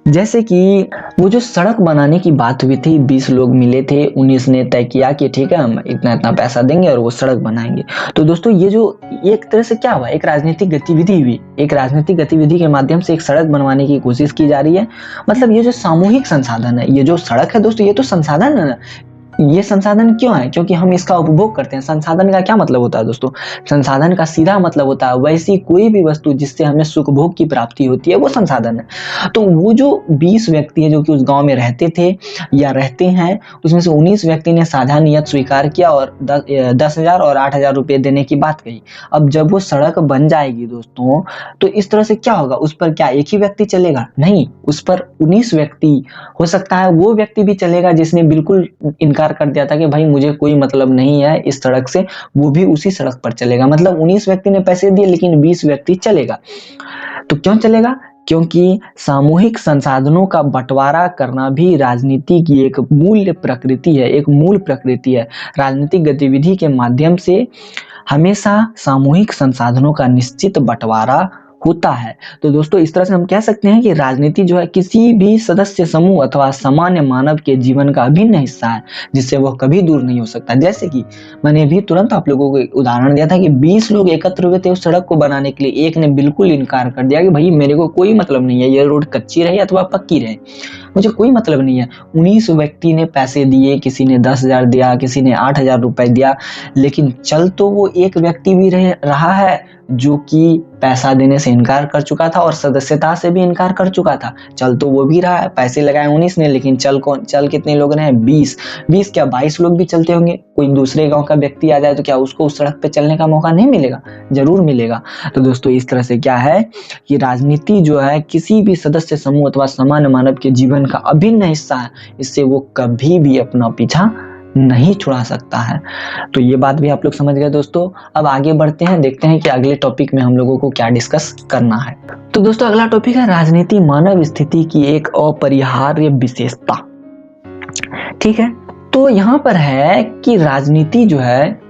जैसे कि वो जो सड़क बनाने की बात हुई थी, 20 लोग मिले थे, 19 ने तय किया कि ठीक है हम इतना इतना पैसा देंगे और वो सड़क बनाएंगे। तो दोस्तों ये जो एक तरह से क्या हुआ, एक राजनीतिक गतिविधि हुई, एक राजनीतिक गतिविधि के माध्यम से एक सड़क बनवाने की कोशिश की जा रही है। मतलब ये जो सामूहिक संसाधन है, ये जो सड़क है दोस्तों, ये तो संसाधन है ना। ये संसाधन क्यों है? क्योंकि हम इसका उपभोग करते हैं। संसाधन का क्या मतलब होता है दोस्तों? संसाधन का सीधा मतलब होता है वैसी कोई भी वस्तु जिससे हमें सुख भोग की प्राप्ति होती है, वो संसाधन है। तो वो जो 20 व्यक्ति है जो कि उस गांव में रहते थे या रहते हैं, उसमें से 19 व्यक्ति ने साझा नियत स्वीकार किया और 10,000 और 8,000 रुपये देने की बात कही। अब जब वो सड़क बन जाएगी दोस्तों, तो इस तरह से क्या होगा, उस पर क्या एक ही व्यक्ति चलेगा? नहीं, उस पर 19 व्यक्ति, हो सकता है वो व्यक्ति भी चलेगा जिसने बिल्कुल इनकार कर दिया था कि भाई मुझे कोई मतलब नहीं है इस सड़क से, वो भी उसी सड़क पर चलेगा। मतलब 19 व्यक्ति ने पैसे दिए लेकिन 20 व्यक्ति चलेगा। तो क्यों चलेगा? क्योंकि सामूहिक संसाधनों का बंटवारा करना भी राजनीति की एक मूल प्रकृति है, एक मूल प्रकृति है। राजनीतिक गतिविधि के माध्यम से हमेशा सामूहिक संसाधनों का निश्चित बंटवारा होता है। तो दोस्तों इस तरह से हम कह सकते हैं कि राजनीति जो है किसी भी सदस्य समूह अथवा सामान्य मानव के जीवन का अभिन्न हिस्सा है, जिससे वह कभी दूर नहीं हो सकता। जैसे कि मैंने भी तुरंत आप लोगों को उदाहरण दिया था कि 20 लोग एकत्र हुए थे उस सड़क को बनाने के लिए, एक ने बिल्कुल इनकार कर दिया कि भाई मेरे को कोई मतलब नहीं है, ये रोड कच्ची रहे अथवा पक्की रहे, मुझे कोई मतलब नहीं है। 19 व्यक्ति ने पैसे दिए, किसी ने 10,000 दिया, किसी ने 8,000 रुपए दिया, लेकिन चल तो वो एक व्यक्ति भी रहा है जो कि पैसा देने से इनकार कर चुका था और सदस्यता से भी इनकार कर चुका था। चल तो वो भी रहा है, पैसे लगाए 19 ने, लेकिन चल कितने लोग ने? 20 क्या 22 लोग भी चलते होंगे। कोई दूसरे गांव का व्यक्ति आ जाए तो क्या उसको उस सड़क पे चलने का मौका नहीं मिलेगा? जरूर मिलेगा। तो दोस्तों इस तरह से क्या है कि राजनीति जो है किसी भी सदस्य समूह अथवा सामान्य मानव के जीवन का अभिन्न हिस्सा है, इससे वो कभी भी अपना पीछा नहीं छुड़ा सकता है। तो ये बात भी आप लोग समझ गए दोस्तों। अब आगे बढ़ते हैं, देखते हैं कि अगले टॉपिक में हम लोगों को क्या डिस्कस करना है। तो दोस्तों अगला टॉपिक है राजनीति मानव स्थिति की एक अपरिहार्य विशेषता। ठीक है, तो यहाँ पर है कि राजनीति जो है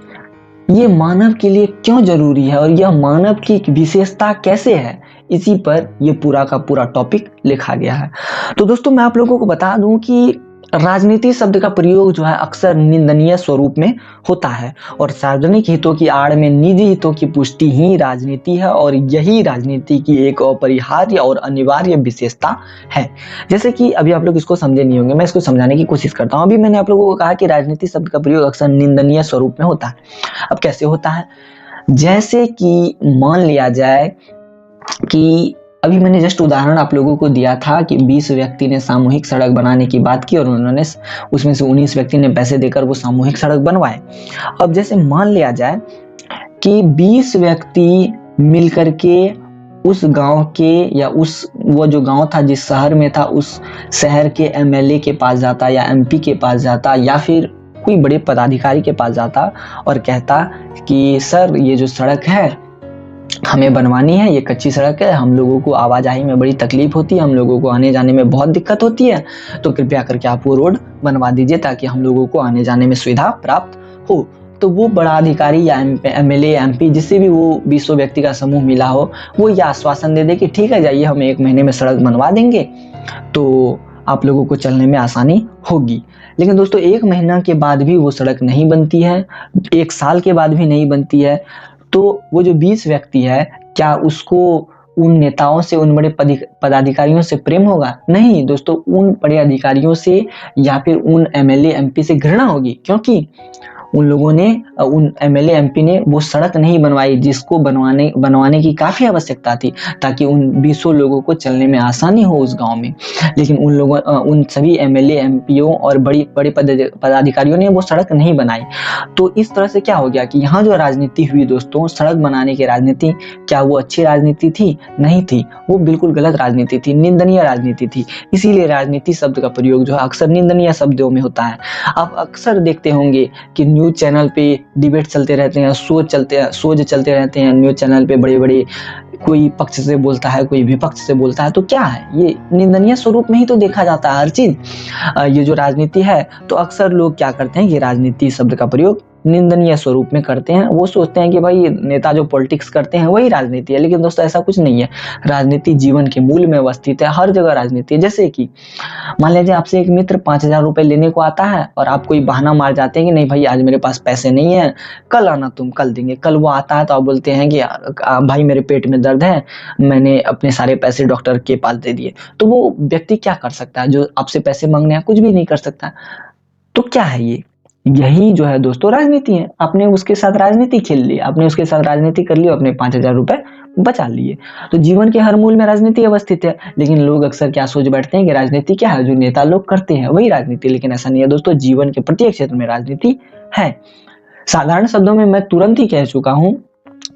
ये मानव के लिए क्यों जरूरी है और यह मानव की विशेषता कैसे है, इसी पर ये पूरा का पूरा टॉपिक लिखा गया है। तो दोस्तों मैं आप लोगों को बता दूं कि राजनीति शब्द का प्रयोग जो है अक्सर निंदनीय स्वरूप में होता है और सार्वजनिक हितों की आड़ में निजी हितों की पुष्टि ही राजनीति है, और यही राजनीति की एक अपरिहार्य और अनिवार्य विशेषता है। जैसे कि अभी आप लोग इसको समझे नहीं होंगे, मैं इसको समझाने की कोशिश करता हूँ। अभी मैंने आप लोगों को कहा कि राजनीति शब्द का प्रयोग अक्सर निंदनीय स्वरूप में होता है। अब कैसे होता है? जैसे कि मान लिया जाए कि अभी मैंने जस्ट उदाहरण आप लोगों को दिया था कि 20 व्यक्ति ने सामूहिक सड़क बनाने की बात की और उन्होंने उसमें से 19 व्यक्ति ने पैसे देकर वो सामूहिक सड़क बनवाए। अब जैसे मान लिया जाए कि 20 व्यक्ति मिलकर के उस गांव के या वो जो गांव था जिस शहर में था उस शहर के एमएलए के पास जाता या एमपी के पास जाता या फिर कोई बड़े पदाधिकारी के पास जाता और कहता कि सर ये जो सड़क है हमें बनवानी है, ये कच्ची सड़क है, हम लोगों को आवाजाही में बड़ी तकलीफ होती है, हम लोगों को आने जाने में बहुत दिक्कत होती है, तो कृपया करके आप वो रोड बनवा दीजिए ताकि हम लोगों को आने जाने में सुविधा प्राप्त हो। तो वो बड़ा अधिकारी या एमएलए एमपी जिससे भी वो 200 व्यक्ति का समूह मिला हो, वो ये आश्वासन दे दे कि ठीक है जाइए, हम 1 महीने में सड़क बनवा देंगे, तो आप लोगों को चलने में आसानी होगी। लेकिन दोस्तों 1 महीना के बाद भी वो सड़क नहीं बनती है, 1 साल के बाद भी नहीं बनती है, तो वो जो 20 व्यक्ति है, क्या उसको उन नेताओं से, उन बड़े पदाधिकारियों से प्रेम होगा? नहीं दोस्तों, उन बड़े अधिकारियों से या फिर उन एमएलए एमपी से घृणा होगी, क्योंकि उन लोगों ने, उन एमएलए एमपी ने वो सड़क नहीं बनवाई जिसको बनवाने की काफी आवश्यकता थी, ताकि उन 200 लोगों को चलने में आसानी हो उस गांव में। लेकिन उन सभी एमएलए एमपीओ और बड़े पदाधिकारियों ने वो सड़क नहीं बनाई। तो इस तरह से क्या हो गया कि यहाँ जो राजनीति हुई दोस्तों, सड़क बनाने की राजनीति, क्या वो अच्छी राजनीति थी? नहीं थी, वो बिल्कुल गलत राजनीति थी, निंदनीय राजनीति थी। इसीलिए राजनीति शब्द का प्रयोग जो है अक्सर निंदनीय शब्दों में होता है। आप अक्सर देखते होंगे कि न्यूज चैनल पे डिबेट चलते रहते हैं, शोज चलते रहते हैं न्यूज चैनल पे, बड़े कोई पक्ष से बोलता है, कोई विपक्ष से बोलता है, तो क्या है, ये निंदनीय स्वरूप में ही तो देखा जाता है हर चीज। ये जो राजनीति है, तो अक्सर लोग क्या करते हैं कि राजनीति शब्द का प्रयोग निंदनीय स्वरूप में करते हैं। वो सोचते हैं कि भाई नेता जो पॉलिटिक्स करते हैं वही राजनीति है, लेकिन दोस्तों ऐसा कुछ नहीं है। राजनीति जीवन के मूल में अवस्थित है, हर जगह राजनीति है। जैसे कि मान लीजिए आपसे एक मित्र 5,000 रुपए लेने को आता है और आप कोई बहाना मार जाते हैं कि नहीं भाई आज मेरे पास पैसे नहीं है, कल आना, तुम कल देंगे। कल वो आता है तो आप बोलते हैं कि भाई मेरे पेट में दर्द है, मैंने अपने सारे पैसे डॉक्टर के पास दे दिए। तो वो व्यक्ति क्या कर सकता है जो आपसे पैसे मांगने हैं? कुछ भी नहीं कर सकता। तो क्या है ये? यही जो है दोस्तों राजनीति है। आपने उसके साथ राजनीति खेल ली, आपने उसके साथ राजनीति कर ली, अपने 5,000 रुपए बचा लिए। तो जीवन के हर मूल में राजनीति अवस्थित है। लेकिन लोग अक्सर क्या सोच बैठते हैं कि राजनीति क्या है, जो नेता लोग करते हैं वही राजनीति। लेकिन ऐसा नहीं है दोस्तों, जीवन के प्रत्येक क्षेत्र में राजनीति है। साधारण शब्दों में मैं तुरंत ही कह चुका हूं,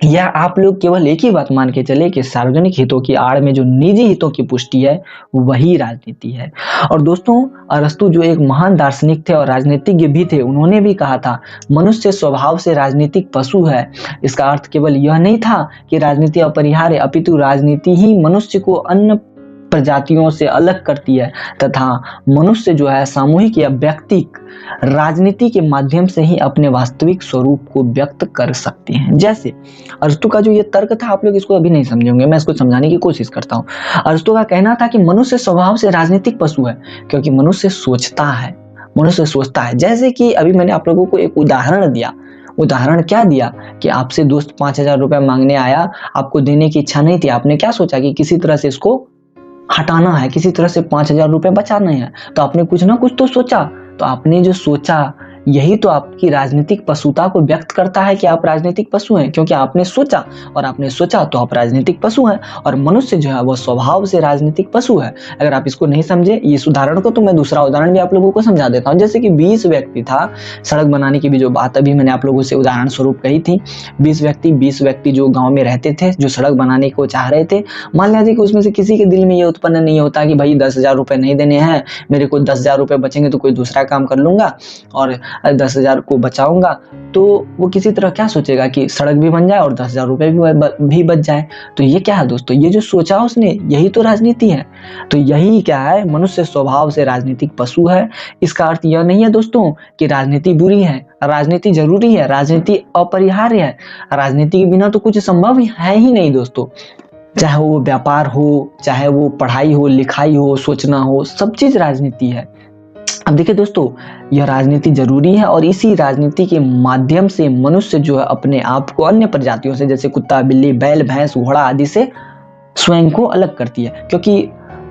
या आप लोग केवल एक ही बात मान के चले कि सार्वजनिक हितों की आड़ में जो निजी हितों की पुष्टि है वही राजनीति है। और दोस्तों अरस्तु जो एक महान दार्शनिक थे और राजनीतिज्ञ भी थे, उन्होंने भी कहा था मनुष्य स्वभाव से राजनीतिक पशु है। इसका अर्थ केवल यह नहीं था कि राजनीति अपरिहार्य, अपितु राजनीति ही मनुष्य को अन्य प्रजातियों से अलग करती है, तथा मनुष्य जो है सामूहिक या व्यक्तिक राजनीति के माध्यम से ही अपने वास्तविक स्वरूप को व्यक्त कर सकते हैं। जैसे अरस्तु का जो ये तर्क था, आप लोग इसको अभी नहीं समझे होंगे, मैं इसको समझाने की कोशिश करता हूँ। अरस्तु का कहना था कि मनुष्य स्वभाव से राजनीतिक पशु है, क्योंकि मनुष्य सोचता है, मनुष्य सोचता है। जैसे कि अभी मैंने आप लोगों को एक उदाहरण दिया। उदाहरण क्या दिया कि आपसे दोस्त 5,000 रुपए मांगने आया, आपको देने की इच्छा नहीं थी, आपने क्या सोचा कि किसी तरह से इसको हटाना है, किसी तरह से 5,000 रुपए बचाना है, तो आपने कुछ ना कुछ तो सोचा। तो आपने जो सोचा यही तो आपकी राजनीतिक पशुता को व्यक्त करता है कि आप राजनीतिक पशु हैं, क्योंकि आपने सोचा, और आपने सोचा तो आप राजनीतिक पशु हैं। और मनुष्य जो है वो स्वभाव से राजनीतिक पशु है। अगर आप इसको नहीं समझे इस उदाहरण को, तो मैं दूसरा उदाहरण भी आप लोगों को समझा देता हूँ। जैसे कि 20 व्यक्ति था, सड़क बनाने की भी जो बात अभी मैंने आप लोगों से उदाहरण स्वरूप कही थी, 20 व्यक्ति जो गाँव में रहते थे, जो सड़क बनाने को चाह रहे थे। मान लीजिए कि उसमें से किसी के दिल में ये उत्पन्न नहीं होता कि भाई 10,000 रुपए नहीं देने हैं, मेरे को 10,000 रुपए बचेंगे तो कोई दूसरा काम कर लूंगा और 10,000 को बचाऊंगा। तो वो किसी तरह क्या सोचेगा कि सड़क भी बन जाए और 10,000 रुपए भी बच जाए। तो ये क्या है दोस्तों, ये जो सोचा उसने, यही तो राजनीति है। तो यही क्या है, मनुष्य स्वभाव से राजनीतिक पशु है। इसका अर्थ यह नहीं है दोस्तों कि राजनीति बुरी है, राजनीति जरूरी है, राजनीति अपरिहार्य है। राजनीति के बिना तो कुछ संभव है ही नहीं दोस्तों। चाहे वो व्यापार हो, चाहे वो पढ़ाई हो, लिखाई हो, सोचना हो, सब चीज राजनीति है। अब देखिए दोस्तों, यह राजनीति जरूरी है और इसी राजनीति के माध्यम से मनुष्य जो है अपने आप को अन्य प्रजातियों से, जैसे कुत्ता, बिल्ली, बैल, भैंस, घोड़ा आदि से स्वयं को अलग करती है। क्योंकि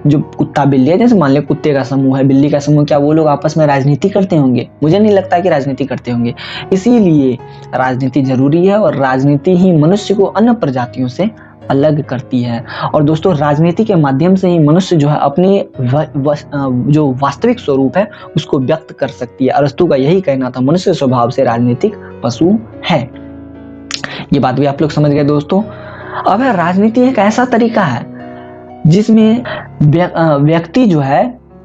जो कुत्ता बिल्ली है, जैसे मान लिया कुत्ते का समूह है, बिल्ली का समूह, क्या वो लोग आपस में राजनीति करते होंगे? मुझे नहीं लगता कि राजनीति करते होंगे। इसीलिए राजनीति जरूरी है और राजनीति ही मनुष्य को अन्य प्रजातियों से अलग करती है। और दोस्तों राजनीति के माध्यम से ही मनुष्य जो है अपने जो वास्तविक स्वरूप है उसको व्यक्त कर सकती है। अरस्तु का यही कहना था, मनुष्य स्वभाव से राजनीतिक पशु है। ये बात भी आप लोग समझ गए दोस्तों। अब राजनीति एक ऐसा तरीका है जिसमें व्यक्ति जो है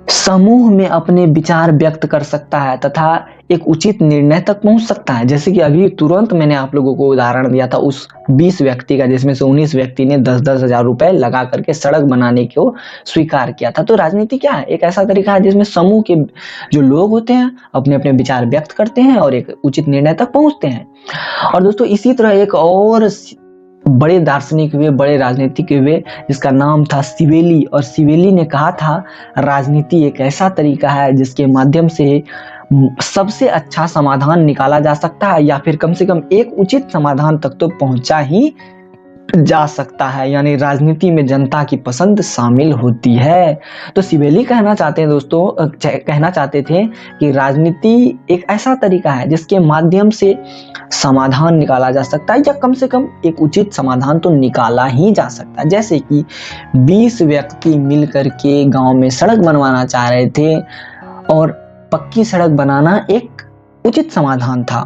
समूह में अपने विचार व्यक्त कर सकता है तथा एक उचित निर्णय तक पहुंच सकता है। जैसे कि अभी तुरंत मैंने आप लोगों को उदाहरण दिया था उस 20 व्यक्ति का, जिसमें से 19 व्यक्ति ने 10-10 हजार रुपए लगा करके सड़क बनाने को स्वीकार किया था। तो राजनीति क्या है? एक ऐसा तरीका है जिसमें समूह के जो लोग होते हैं अपने अपने विचार व्यक्त करते हैं और एक उचित निर्णय तक पहुंचते हैं। और दोस्तों इसी तरह एक और बड़े दार्शनिक हुए, बड़े राजनीतिक हुए, जिसका नाम था सिवेली। और सिवेली ने कहा था राजनीति एक ऐसा तरीका है जिसके माध्यम से सबसे अच्छा समाधान निकाला जा सकता है, या फिर कम से कम एक उचित समाधान तक तो पहुंचा ही जा सकता है। यानी राजनीति में जनता की पसंद शामिल होती है। तो सिवेली कहना चाहते हैं दोस्तों, कहना चाहते थे कि राजनीति एक ऐसा तरीका है जिसके माध्यम से समाधान निकाला जा सकता है, या कम से कम एक उचित समाधान तो निकाला ही जा सकता है। जैसे कि 20 व्यक्ति मिलकर के गांव में सड़क बनवाना चाह रहे थे और पक्की सड़क बनाना एक उचित समाधान था।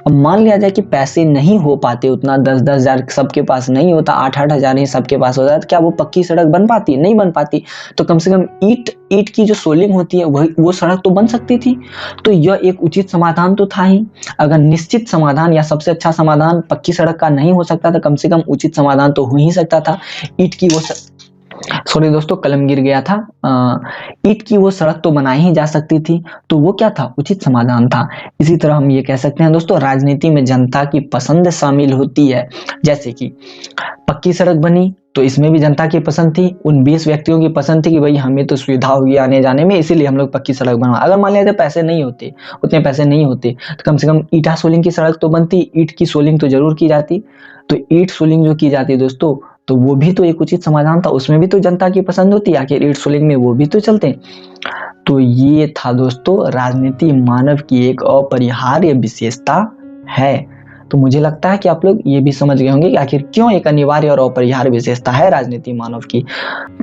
अब मान लिया जाए कि पैसे नहीं हो पाते उतना, 10-10 हजार सबके पास नहीं होता, 8-8 हजार ही सबके पास होता है, तो क्या वो पक्की सड़क बन पाती? नहीं बन पाती। तो कम से कम ईट की जो सोलिंग होती है वो सड़क तो बन सकती थी। तो यह एक उचित समाधान तो था ही। अगर निश्चित समाधान या सबसे अच्छा समाधान पक्की सड़क का नहीं हो सकता था, कम से कम उचित समाधान तो हो ही सकता था। ईट की वो सॉरी दोस्तों, कलम गिर गया था। ईट की वो सड़क तो बनाई ही जा सकती थी। तो वो क्या था? उचित समाधान था। इसी तरह हम ये कह सकते हैं दोस्तों, राजनीति में जनता की पसंद शामिल होती है। जैसे कि पक्की सड़क बनी तो इसमें भी जनता की पसंद थी, उन 20 व्यक्तियों की पसंद थी कि भाई हमें तो सुविधा होगी आने जाने में, इसीलिए हम लोग पक्की सड़क बनवा। अगर मान लिया जाए पैसे नहीं होते, उतने पैसे नहीं होते, तो कम से कम ईटा सोलिंग की सड़क तो बनती, ईट की सोलिंग तो जरूर की जाती। तो ईट सोलिंग जो की जाती दोस्तों, तो वो भी तो एक उचित समाधान था, उसमें भी तो जनता की पसंद होती, आखिर ईट सोलिंग में वो भी तो चलते। तो ये था दोस्तों, राजनीति मानव की एक अपरिहार्य विशेषता है। तो मुझे लगता है कि आप लोग ये भी समझ गए होंगे कि आखिर क्यों एक अनिवार्य और अपरिहार्य विशेषता है राजनीति मानव की।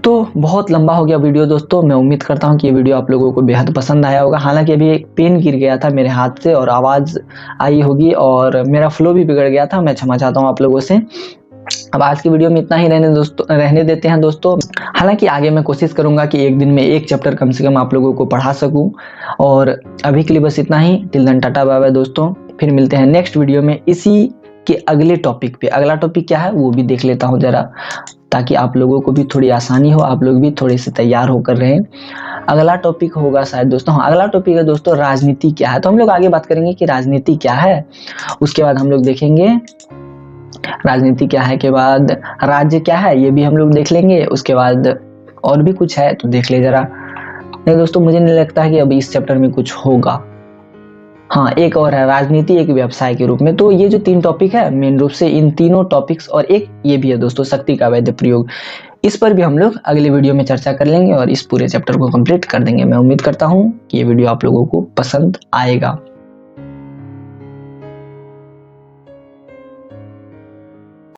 तो बहुत लंबा हो गया वीडियो दोस्तों, मैं उम्मीद करता हूँ कि ये वीडियो आप लोगों को बेहद पसंद आया होगा। हालांकि अभी एक पेन गिर गया था मेरे हाथ से और आवाज़ आई होगी और मेरा फ्लो भी बिगड़ गया था, मैं क्षमा चाहता हूँ आप लोगों से। अब आज की वीडियो में इतना ही रहने देते हैं दोस्तों। हालांकि आगे मैं कोशिश करूंगा कि एक दिन में एक चैप्टर कम से कम आप लोगों को पढ़ा सकूं। और अभी के लिए बस इतना ही। Till then tata bye bye दोस्तों, फिर मिलते हैं नेक्स्ट वीडियो में इसी के अगले टॉपिक पे। अगला टॉपिक क्या है वो भी देख लेता हूँ जरा, ताकि आप लोगों को भी थोड़ी आसानी हो, आप लोग भी थोड़े से तैयार होकर रहें। अगला टॉपिक होगा शायद दोस्तों, अगला टॉपिक है दोस्तों राजनीति क्या है। तो हम लोग आगे बात करेंगे कि राजनीति क्या है, उसके बाद हम लोग देखेंगे राजनीति क्या है के बाद राज्य क्या है, ये भी हम लोग देख लेंगे। उसके बाद और भी कुछ है तो देख ले जरा। नहीं दोस्तों, मुझे नहीं लगता है कि अभी इस चैप्टर में कुछ होगा। हाँ, एक और है, राजनीति एक व्यवसाय के रूप में। तो ये जो 3 टॉपिक है मेन रूप से, इन तीनों टॉपिक्स और एक ये भी है दोस्तों, शक्ति का वैध प्रयोग, इस पर भी हम लोग अगले वीडियो में चर्चा कर लेंगे और इस पूरे चैप्टर को कंप्लीट कर देंगे। मैं उम्मीद करता हूँ कि ये वीडियो आप लोगों को पसंद आएगा।